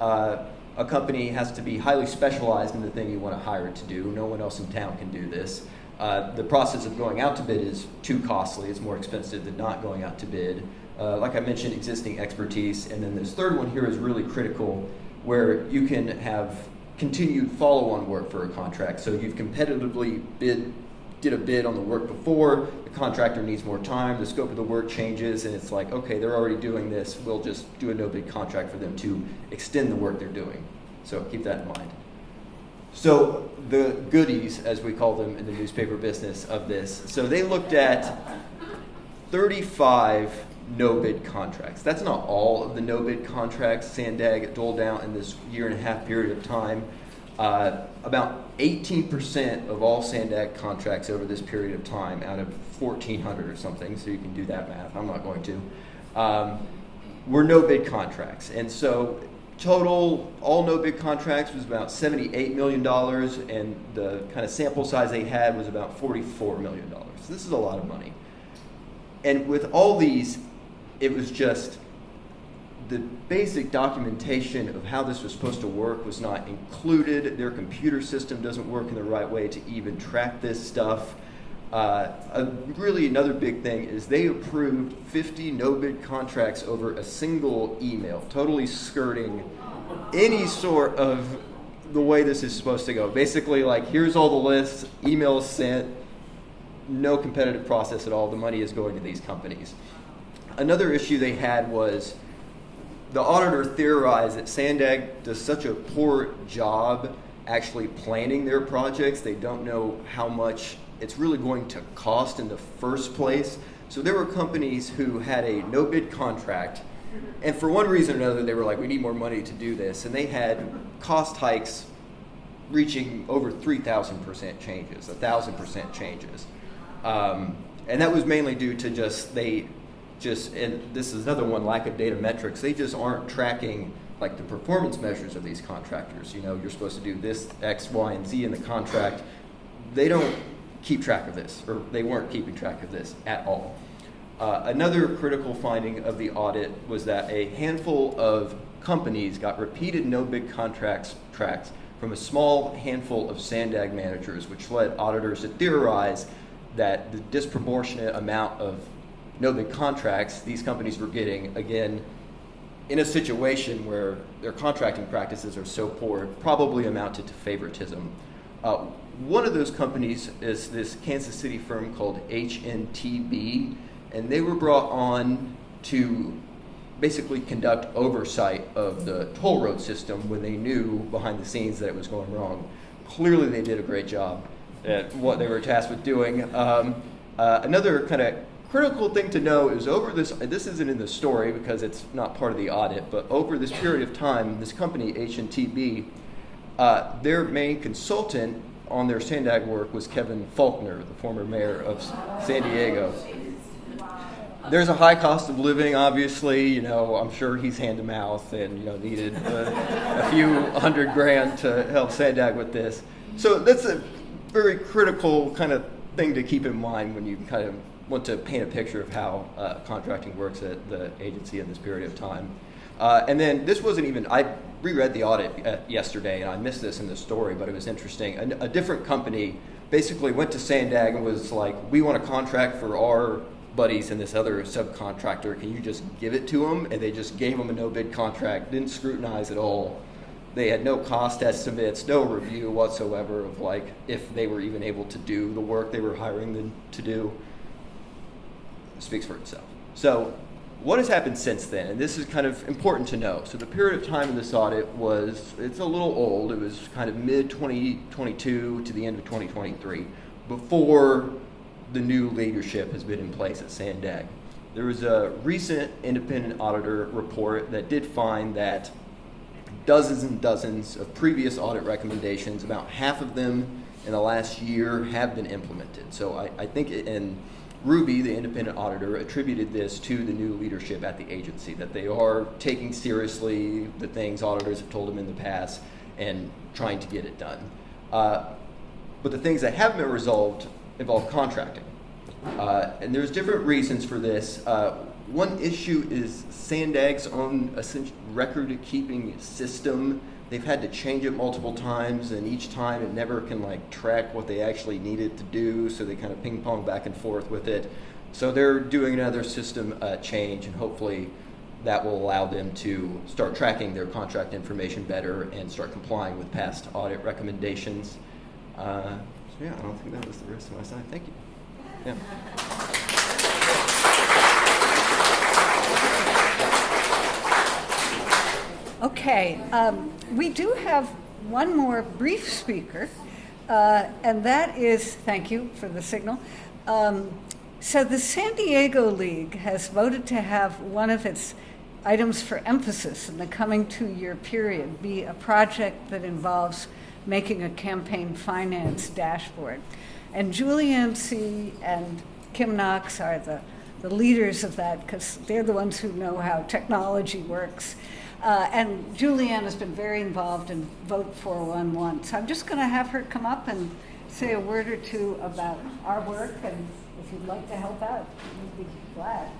F: A company has to be highly specialized in the thing you want to hire it to do. No one else in town can do this. The process of going out to bid is too costly. It's more expensive than not going out to bid. Like I mentioned, existing expertise. And then this third one here is really critical, where you can have continued follow-on work for a contract. So you've competitively did a bid on the work before, the contractor needs more time, the scope of the work changes, and it's like, okay, they're already doing this, we'll just do a no-bid contract for them to extend the work they're doing. So keep that in mind. So the goodies, as we call them in the newspaper business of this, so they looked at 35 no-bid contracts. That's not all of the no-bid contracts SANDAG doled out in this year-and-a-half period of time. About 18% of all SANDAG contracts over this period of time, out of 1,400 or something, so you can do that math, I'm not going to, were no-bid contracts. And so total, all no-bid contracts was about $78 million, and the kind of sample size they had was about $44 million. So this is a lot of money. And with all these, it was just the basic documentation of how this was supposed to work was not included. Their computer system doesn't work in the right way to even track this stuff. Really another big thing is they approved 50 no-bid contracts over a single email, totally skirting any sort of the way this is supposed to go. Basically, like, here's all the lists, emails sent, no competitive process at all. The money is going to these companies. Another issue they had was the auditor theorized that SANDAG does such a poor job actually planning their projects. They don't know how much it's really going to cost in the first place. So there were companies who had a no-bid contract, and for one reason or another, they were like, we need more money to do this. And they had cost hikes reaching over 3,000% changes, 1,000% changes. And that was mainly due to and this is another one, lack of data metrics. They just aren't tracking like the performance measures of these contractors. You know, you're supposed to do this X, Y, and Z in the contract. They don't keep track of this, or they weren't keeping track of this at all. Another critical finding of the audit was that a handful of companies got repeated no-bid contracts from a small handful of SANDAG managers, which led auditors to theorize that the disproportionate amount of no-bid contracts these companies were getting, again, in a situation where their contracting practices are so poor, probably amounted to favoritism. One of those companies is this Kansas City firm called HNTB, and they were brought on to basically conduct oversight of the toll road system when they knew behind the scenes that it was going wrong. Clearly they did a great job at what they were tasked with doing. Another kind of critical thing to know is this isn't in the story because it's not part of the audit, but over this period of time, this company, HNTB, their main consultant on their SANDAG work was Kevin Faulkner, the former mayor of San Diego. There's a high cost of living, obviously. You know, I'm sure he's hand to mouth and, you know, needed a few $100,000 to help SANDAG with this. So that's a very critical kind of thing to keep in mind when you kind of want to paint a picture of how contracting works at the agency in this period of time. And then this wasn't even, I reread the audit yesterday and I missed this in the story, but it was interesting. A different company basically went to SANDAG and was like, we want a contract for our buddies and this other subcontractor, can you just give it to them? And they just gave them a no-bid contract, didn't scrutinize at all. They had no cost estimates, no review whatsoever of like if they were even able to do the work they were hiring them to do. It speaks for itself. So what has happened since then? And this is kind of important to know. So the period of time of this audit it's a little old. It was kind of mid-2022 to the end of 2023, before the new leadership has been in place at SANDAG. There was a recent independent auditor report that did find that dozens and dozens of previous audit recommendations, about half of them in the last year, have been implemented. So I think, and Ruby, the independent auditor, attributed this to the new leadership at the agency, that they are taking seriously the things auditors have told them in the past and trying to get it done. But the things that haven't been resolved involve contracting. And there's different reasons for this. One issue is SANDAG's own record-keeping system. They've had to change it multiple times, and each time it never can like track what they actually needed to do, so they kind of ping-pong back and forth with it. So they're doing another system change, and hopefully that will allow them to start tracking their contract information better and start complying with past audit recommendations. So yeah, I don't think that was the rest of my side. Thank you. Yeah.
A: Okay, we do have one more brief speaker, and that is, thank you for the signal. So the San Diego League has voted to have one of its items for emphasis in the coming 2-year period be a project that involves making a campaign finance dashboard. And Julianne C. and Kim Knox are the leaders of that, because they're the ones who know how technology works. And Julianne has been very involved in Vote 411. So I'm just going to have her come up and say a word or two about our work, and if you'd like to help out, we'd be glad.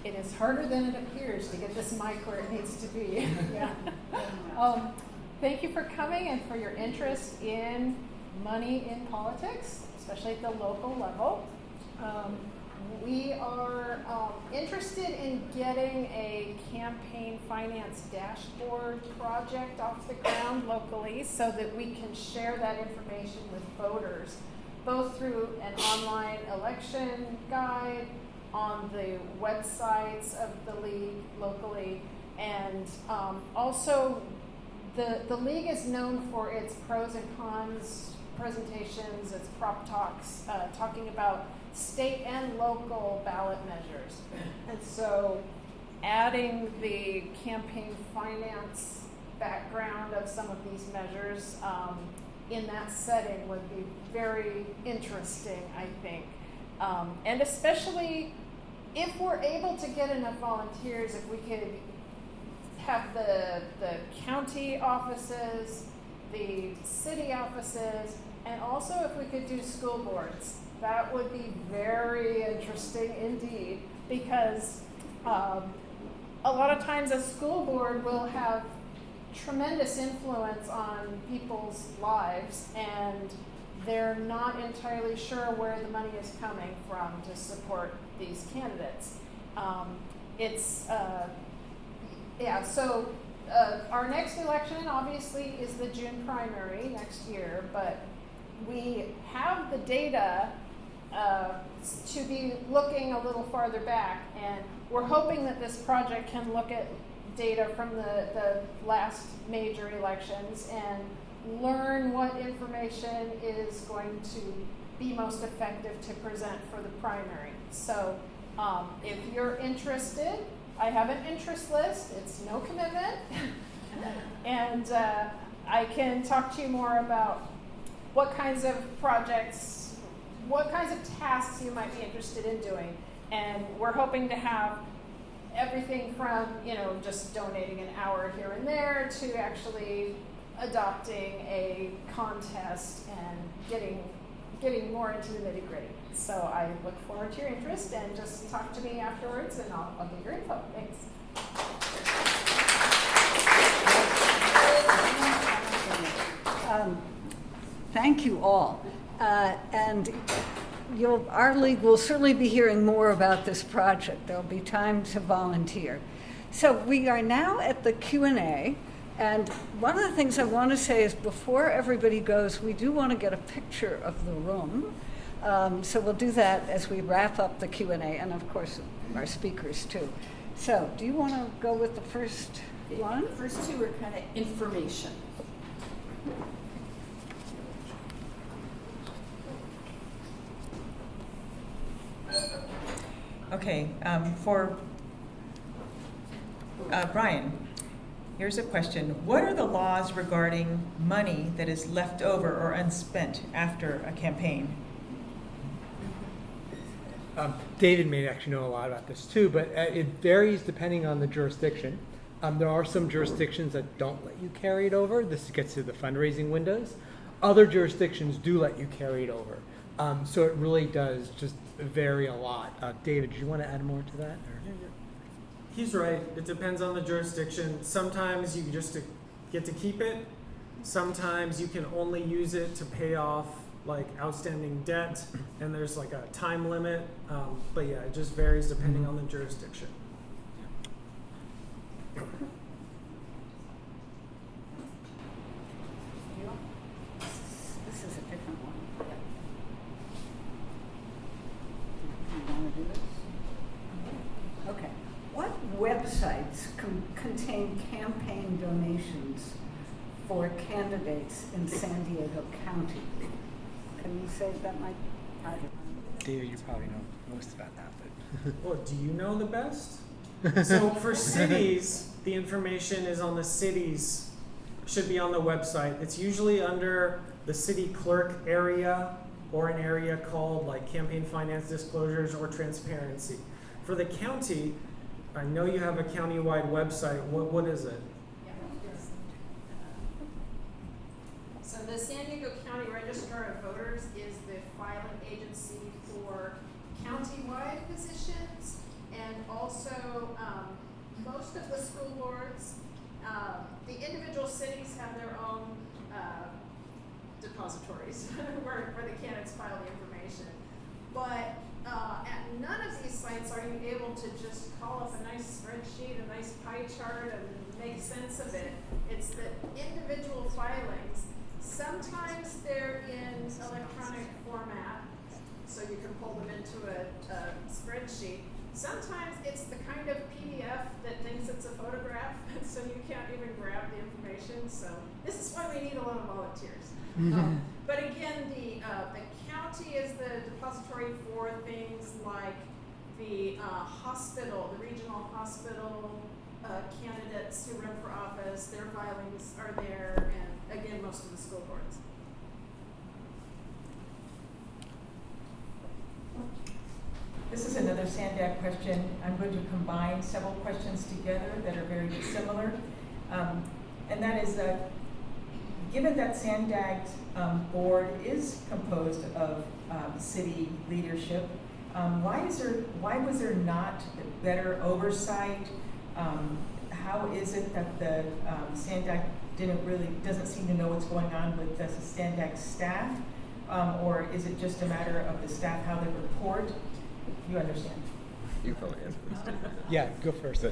G: It is harder than it appears to get this mic where it needs to be. Yeah. Thank you for coming and for your interest in money in politics, especially at the local level. We are interested in getting a campaign finance dashboard project off the ground locally so that we can share that information with voters, both through an online election guide, on the websites of the league locally, and also the league is known for its pros and cons presentations, its prop talks, talking about state and local ballot measures. And so adding the campaign finance background of some of these measures in that setting would be very interesting, I think. And especially if we're able to get enough volunteers, if we could have the county offices, the city offices, and also if we could do school boards. That would be very interesting indeed, because a lot of times a school board will have tremendous influence on people's lives, and they're not entirely sure where the money is coming from to support these candidates. So our next election obviously is the June primary next year, but we have the data to be looking a little farther back, and we're hoping that this project can look at data from the last major elections and learn what information is going to be most effective to present for the primary. So if you're interested, I have an interest list. It's no commitment. And I can talk to you more about what kinds of projects, what kinds of tasks you might be interested in doing. And we're hoping to have everything from, just donating an hour here and there to actually adopting a contest and getting more into the nitty-gritty. So I look forward to your interest, and just talk to me afterwards and I'll give your info. Thanks.
A: Thank you all. And our league will certainly be hearing more about this project. There'll be time to volunteer. So we are now at the Q&A. And one of the things I want to say is before everybody goes, we do want to get a picture of the room. So we'll do that as we wrap up the Q&A, and of course our speakers too. So do you want to go with the first one?
H: The first two are kind of information.
B: Okay, for Brian, here's a question. What are the laws regarding money that is left over or unspent after a campaign?
D: David may actually know a lot about this too, but it varies depending on the jurisdiction. There are some jurisdictions that don't let you carry it over. This gets to the fundraising windows. Other jurisdictions do let you carry it over. So it really does just vary a lot. David, do you want to add more to that? Or?
E: He's right. It depends on the jurisdiction. Sometimes you just get to keep it. Sometimes you can only use it to pay off like outstanding debt, and there's like a time limit. But yeah, it just varies depending on the jurisdiction.
A: This is a different one. You want to do this? Okay. What websites contain campaign donations for candidates in San Diego County? Can you say that, Mike?
D: David, you probably know most about that. But
E: Well, do you know the best? So for cities, the information is on the cities, should be on the website. It's usually under the city clerk area or an area called like campaign finance disclosures or transparency. For the county, I know you have a county-wide website. What is it?
G: So the San Diego County Registrar of Voters is the filing agency for county-wide positions, and also most of the school boards. The individual cities have their own depositories where the candidates file the information. But at none of these sites are you able to just call up a nice spreadsheet, a nice pie chart, and make sense of it. It's the individual filings. Sometimes they're in electronic format, so you can pull them into a spreadsheet. Sometimes it's the kind of PDF that thinks it's a photograph, so you can't even grab the information. So this is why we need a lot of volunteers. But again, the county is the depository for things like
H: the hospital, the regional hospital candidates who run for office, their filings are there, and again, most of the school boards.
B: This is another SANDAG question. I'm going to combine several questions together that are very similar. And that is that given that SANDAG's board is composed of city leadership, why was there not better oversight? How is it that the SANDAG doesn't seem to know what's going on with the SANDAG staff? Or is it just a matter of the staff, how they report? You understand?
F: You probably answer this.
D: Yeah, go first.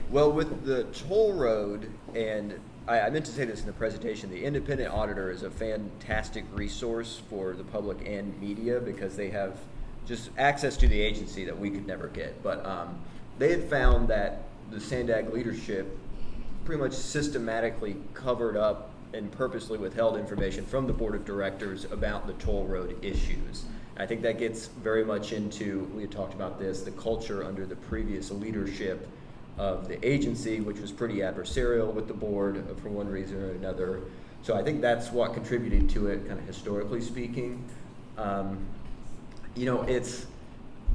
F: Well, with the toll road, and I meant to say this in the presentation, the independent auditor is a fantastic resource for the public and media because they have just access to the agency that we could never get. But they had found that the SANDAG leadership pretty much systematically covered up and purposely withheld information from the board of directors about the toll road issues. I think that gets very much into, we had talked about this, the culture under the previous leadership of the agency, which was pretty adversarial with the board for one reason or another. So I think that's what contributed to it, kind of historically speaking. It's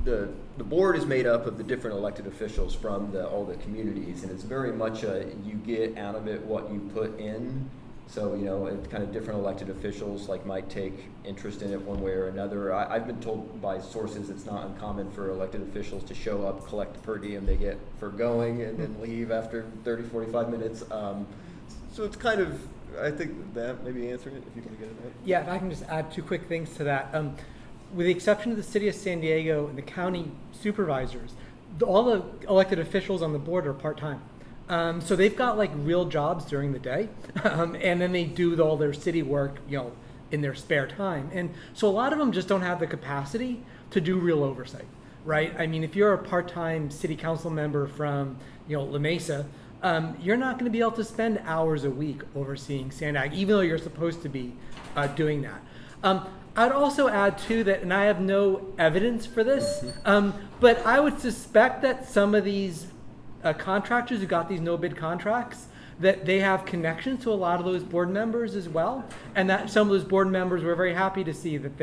F: the board is made up of the different elected officials from all the communities, and it's very much you get out of it what you put in. So, it's kind of different elected officials might take interest in it one way or another. I've been told by sources it's not uncommon for elected officials to show up, collect the per diem they get for going, and then leave after 30, 45 minutes. So it's kind of, I think that maybe answering it if you can get it right.
D: Yeah, if I can just add two quick things to that. With the exception of the city of San Diego and the county supervisors, all the elected officials on the board are part-time. So they've got real jobs during the day, and then they do all their city work, in their spare time. And so a lot of them just don't have the capacity to do real oversight, right? I mean, if you're a part-time city council member from, La Mesa, you're not going to be able to spend hours a week overseeing SANDAG, even though you're supposed to be doing that. I'd also add too that, and I have no evidence for this, but I would suspect that some of these contractors who got these no-bid contracts, that they have connections to a lot of those board members as well, and that some of those board members were very happy to see that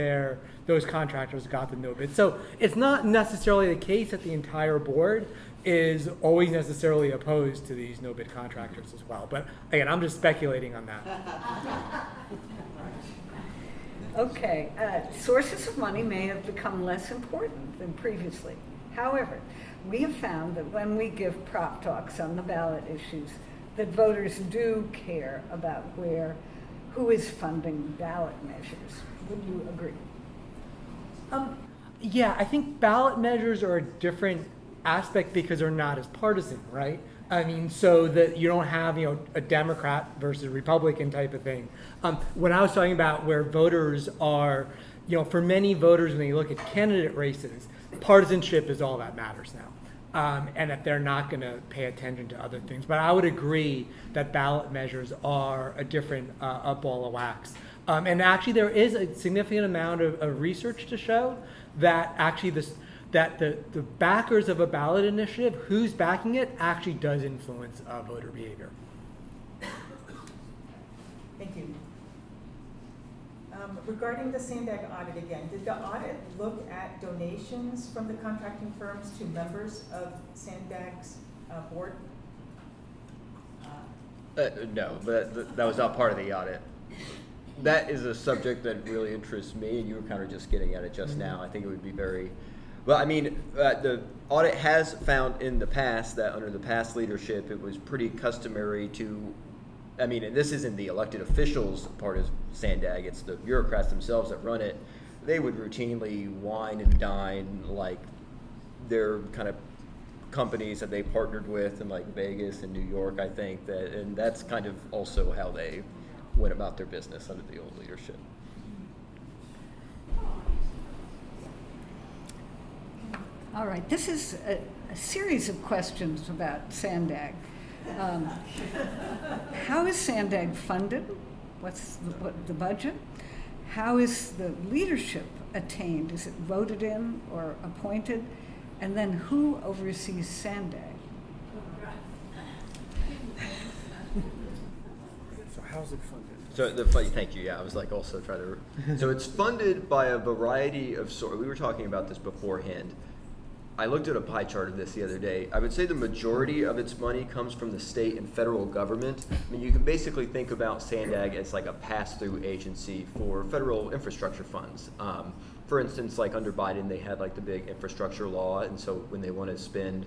D: those contractors got the no-bid. So it's not necessarily the case that the entire board is always necessarily opposed to these no-bid contractors as well. But again, I'm just speculating on that.
A: Okay, sources of money may have become less important than previously. However, we have found that when we give prop talks on the ballot issues, that voters do care about who is funding ballot measures. Would you agree?
D: Yeah, I think ballot measures are a different aspect because they're not as partisan, right? I mean, so that you don't have, a Democrat versus Republican type of thing. When I was talking about where voters are, for many voters, when they look at candidate races, partisanship is all that matters now. And that they're not going to pay attention to other things. But I would agree that ballot measures are a different ball of wax. And actually, there is a significant amount of research to show that actually the backers of a ballot initiative, who's backing it, actually does influence voter behavior.
B: Thank you. Regarding the SANDAG audit again, did the audit look at donations from the contracting firms to members of SANDAG's board?
F: No, but that was not part of the audit. That is a subject that really interests me, and you were kind of just getting at it just now. I think it would be very, well, I mean, the audit has found in the past that under the past leadership, it was pretty customary to, I mean, and this isn't the elected officials part of SANDAG, it's the bureaucrats themselves that run it. They would routinely wine and dine their kind of companies that they partnered with in Vegas and New York, I think, and that's kind of also how they went about their business under the old leadership.
A: All right, this is a series of questions about SANDAG. How is SANDAG funded? What's the budget? How is the leadership attained? Is it voted in or appointed? And then who oversees SANDAG?
E: So how's it funded?
F: So thank you. Yeah, I was like also trying to. So it's funded by a variety of sort. We were talking about this beforehand. I looked at a pie chart of this the other day. I would say the majority of its money comes from the state and federal government. I mean, you can basically think about SANDAG as like a pass-through agency for federal infrastructure funds. For instance, like under Biden, they had like the big infrastructure law, and so when they want to spend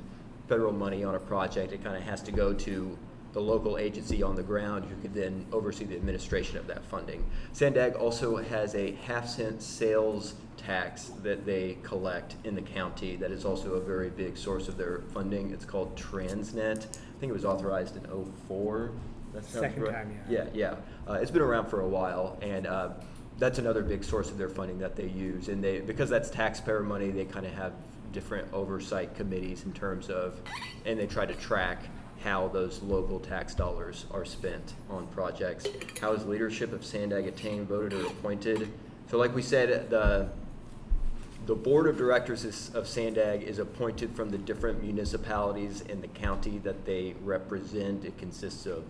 F: federal money on a project, it kind of has to go to the local agency on the ground who could then oversee the administration of that funding. SANDAG also has a half-cent sales tax that they collect in the county that is also a very big source of their funding. It's called Transnet. I think it was authorized in 2004. That sounds
E: Second
F: right.
E: time,
F: Yeah. It's been around for a while, and that's another big source of their funding that they use. And because that's taxpayer money, they kind of have different oversight committees in terms of, and they try to track how those local tax dollars are spent on projects. How is leadership of SANDAG attained, voted, or appointed? So like we said, the board of directors of SANDAG is appointed from the different municipalities in the county that they represent. It consists of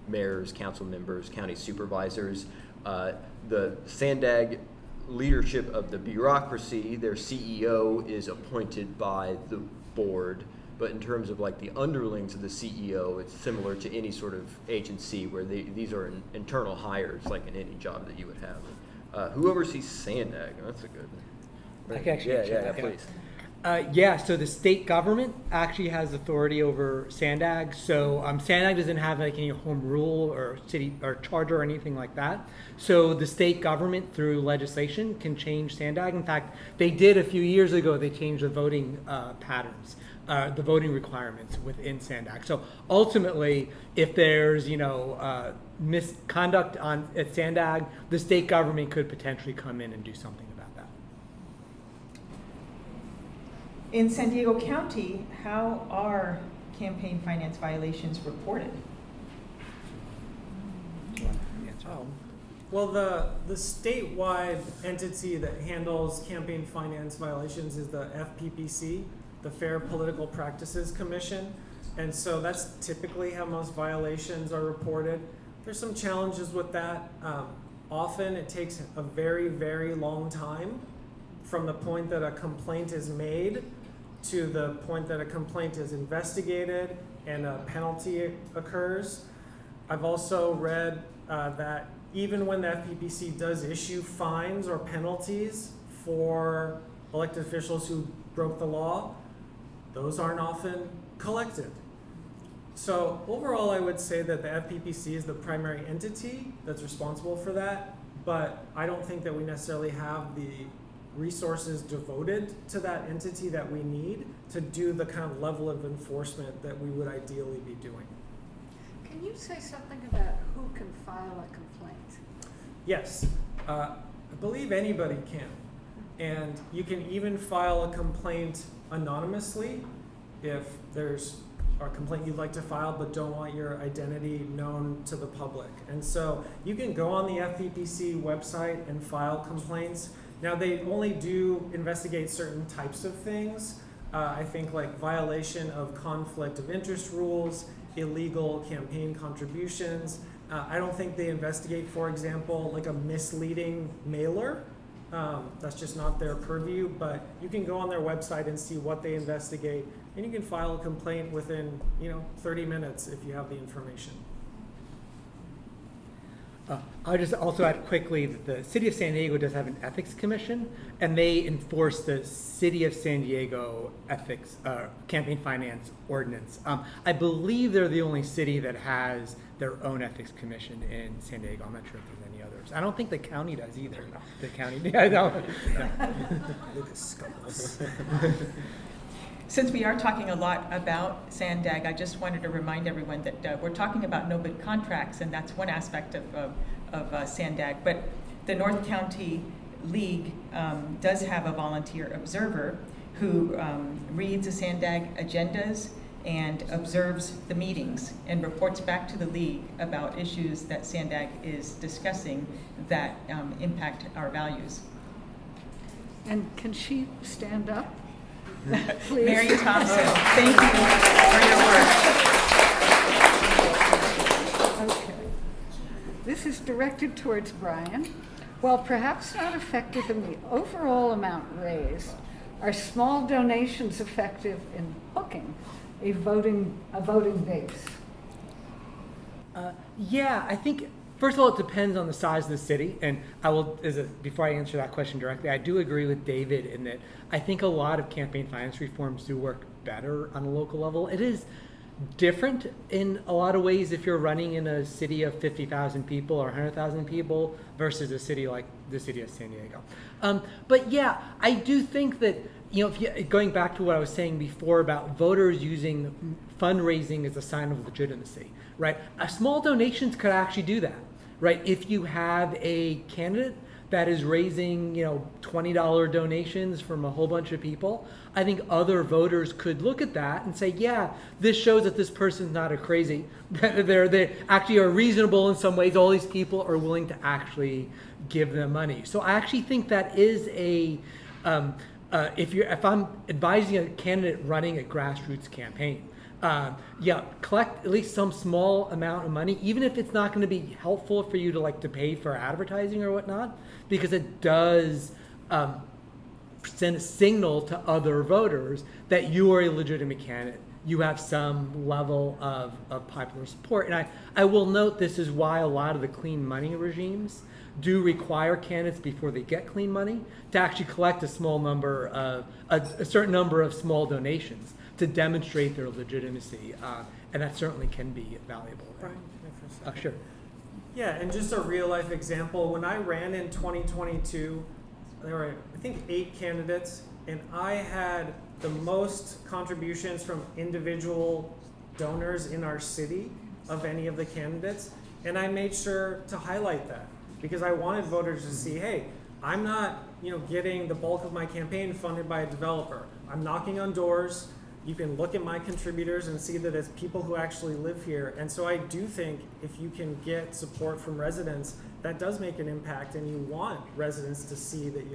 F: mayors, council members, county supervisors. The SANDAG leadership of the bureaucracy, their CEO is appointed by the board. But in terms of like the underlings of the CEO, it's similar to any sort of agency where these are internal hires, like in any job that you would have. Who oversees SANDAG? Oh, that's a good one.
D: I can actually answer that,
F: Please.
D: So the state government actually has authority over SANDAG. So SANDAG doesn't have like any home rule or city or charter or anything like that. So the state government through legislation can change SANDAG. In fact, they did a few years ago, they changed the voting patterns. The voting requirements within SANDAG. So ultimately, if there's misconduct at SANDAG, the state government could potentially come in and do something about that.
B: In San Diego County, how are campaign finance violations reported?
E: Well, the statewide entity that handles campaign finance violations is the FPPC, the Fair Political Practices Commission, and so that's typically how most violations are reported. There's some challenges with that. Often it takes a very, very long time from the point that a complaint is made to the point that a complaint is investigated and a penalty occurs. I've also read that even when the FPPC does issue fines or penalties for elected officials who broke the law, those aren't often collected. So overall, I would say that the FPPC is the primary entity that's responsible for that, but I don't think that we necessarily have the resources devoted to that entity that we need to do the kind of level of enforcement that we would ideally be doing.
A: Can you say something about who can file a complaint?
E: Yes, I believe anybody can. And you can even file a complaint anonymously if there's a complaint you'd like to file but don't want your identity known to the public. And so you can go on the FPPC website and file complaints. Now they only do investigate certain types of things. I think like violation of conflict of interest rules, illegal campaign contributions. I don't think they investigate, for example, like a misleading mailer. That's just not their purview, but you can go on their website and see what they investigate, and you can file a complaint within 30 minutes if you have the information.
D: I'll just also add quickly that the City of San Diego does have an ethics commission, and they enforce the City of San Diego ethics campaign finance ordinance. I believe they're the only city that has their own ethics commission in San Diego. I'm not sure if there's any others. I don't think the county does either. The county, yeah, no.
B: Since we are talking a lot about SANDAG, I just wanted to remind everyone that we're talking about no-bid contracts, and that's one aspect of SANDAG. But the North County League does have a volunteer observer who reads the SANDAG agendas and observes the meetings and reports back to the league about issues that SANDAG is discussing that impact our values.
A: And can she stand up? Please.
B: Mary Thompson, thank you for your work.
A: Okay. This is directed towards Brian. While perhaps not effective in the overall amount raised, are small donations effective in hooking a voting base?
D: Yeah, I think, first of all, it depends on the size of the city. And I will, before I answer that question directly, I do agree with David in that I think a lot of campaign finance reforms do work better on a local level. It is different in a lot of ways if you're running in a city of 50,000 people or 100,000 people versus a city like the city of San Diego. But yeah, I do think that, going back to what I was saying before about voters using fundraising as a sign of legitimacy, right? Small donations could actually do that, right? If you have a candidate that is raising, $20 donations from a whole bunch of people, I think other voters could look at that and say, yeah, this shows that this person's not a crazy. They actually are reasonable in some ways. All these people are willing to actually give them money. So I actually think that is a, if I'm advising a candidate running a grassroots campaign, collect at least some small amount of money, even if it's not going to be helpful for you to pay for advertising or whatnot, because it does send a signal to other voters that you are a legitimate candidate. You have some level of popular support. And I will note this is why a lot of the clean money regimes do require candidates before they get clean money to actually collect a small number of, a certain number of small donations to demonstrate their legitimacy, and that certainly can be valuable.
E: Brian, can I for a second?
D: Sure.
E: Yeah, and just a real life example, when I ran in 2022, there were, I think, 8 candidates, and I had the most contributions from individual donors in our city of any of the candidates, and I made sure to highlight that because I wanted voters to see, hey, I'm not, getting the bulk of my campaign funded by a developer. I'm knocking on doors. You can look at my contributors and see that it's people who actually live here. And so I do think if you can get support from residents, that does make an impact, and you want residents to see that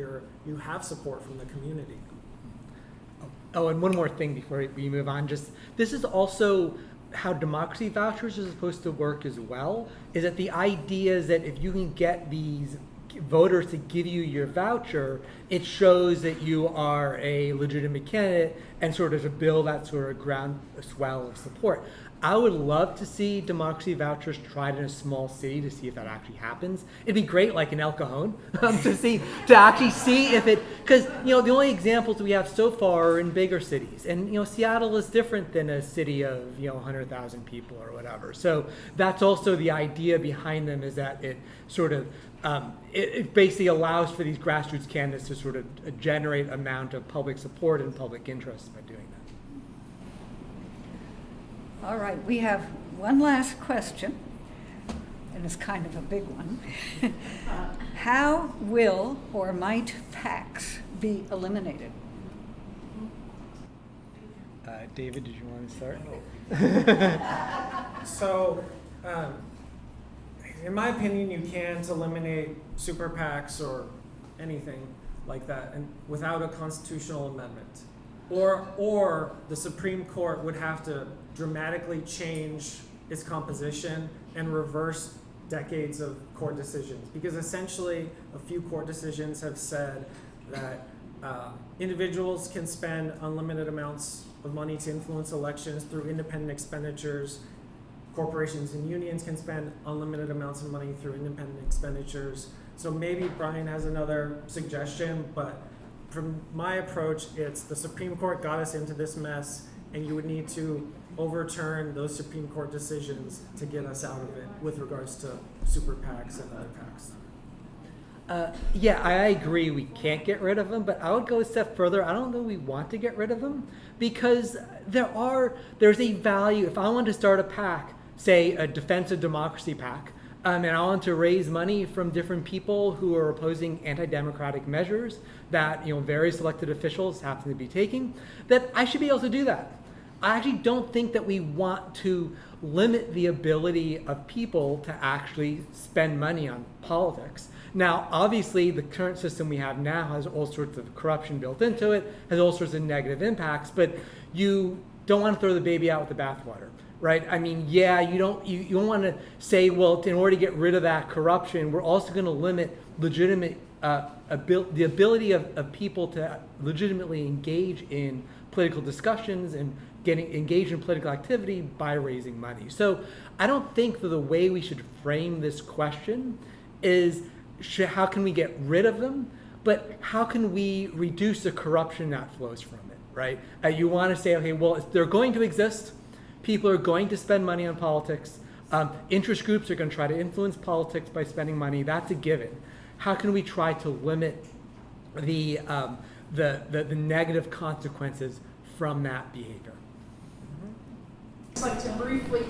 E: you have support from the community.
D: Oh, and one more thing before we move on. This is also how democracy vouchers are supposed to work as well, is that the idea is that if you can get these voters to give you your voucher, it shows that you are a legitimate candidate and sort of to build that sort of groundswell of support. I would love to see democracy vouchers tried in a small city to see if that actually happens. It'd be great, like in El Cajon, to actually see if it, because the only examples we have so far are in bigger cities, and Seattle is different than a city of 100,000 people or whatever. So that's also the idea behind them, is that it sort of it basically allows for these grassroots candidates to sort of generate amount of public support and public interest by doing that.
A: All right, we have one last question, and it's kind of a big one. How will or might PACs be eliminated?
D: David, did you want to start?
E: So, in my opinion, you can't eliminate super PACs or anything like that and without a constitutional amendment. Or the Supreme Court would have to dramatically change its composition and reverse decades of court decisions. Because essentially, a few court decisions have said that individuals can spend unlimited amounts of money to influence elections through independent expenditures. Corporations and unions can spend unlimited amounts of money through independent expenditures. So maybe Brian has another suggestion, but from my approach, it's the Supreme Court got us into this mess, and you would need to overturn those Supreme Court decisions to get us out of it with regards to super PACs and other PACs.
D: Yeah, I agree we can't get rid of them, but I would go a step further. I don't know we want to get rid of them, because there's a value. If I want to start a PAC, say a Defense of Democracy PAC, and I want to raise money from different people who are opposing anti-democratic measures that various elected officials happen to be taking, that I should be able to do that. I actually don't think that we want to limit the ability of people to actually spend money on politics. Now, obviously, the current system we have now has all sorts of corruption built into it, has all sorts of negative impacts, but you don't want to throw the baby out with the bathwater, right? I mean, yeah, you don't want to say, well, in order to get rid of that corruption, we're also going to limit legitimate the ability of people to legitimately engage in political discussions and getting engaged in political activity by raising money. So I don't think that the way we should frame this question is how can we get rid of them, but how can we reduce the corruption that flows from it, right? You want to say, okay, well, if they're going to exist, people are going to spend money on politics. Interest groups are going to try to influence politics by spending money. That's a given. How can we try to limit the negative consequences from that behavior?
G: I'd like to briefly,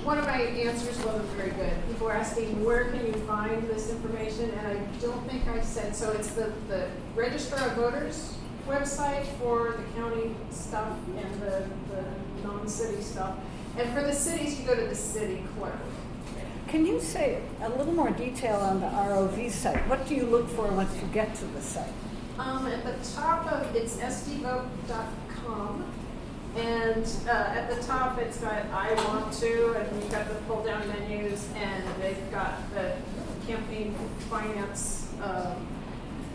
G: one of my answers wasn't very good. People were asking, where can you find this information? And I don't think I said, so it's the Register of Voters website for the county stuff and the non-city stuff. And for the cities, you go to the city clerk.
A: Can you say a little more detail on the ROV site? What do you look for once you get to the site?
G: At the top of it's sdvote.com, and at the top it's got I want to, and you've got the pull down menus, and they've got the campaign finance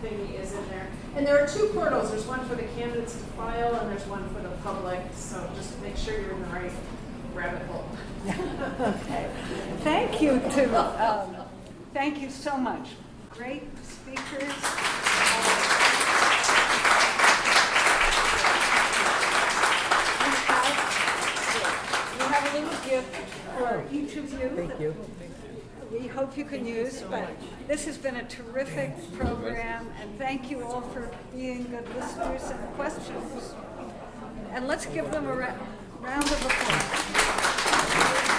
G: thingy is in there. And there are two portals. There's one for the candidates to file, and there's one for the public. So just make sure you're in the right rabbit hole.
A: Okay. Thank you so much. Great speakers. We have a little gift for each of you.
D: Thank you.
A: We hope you can use, but this has been a terrific program, and thank you all for being good listeners and questioners. And let's give them a round of applause.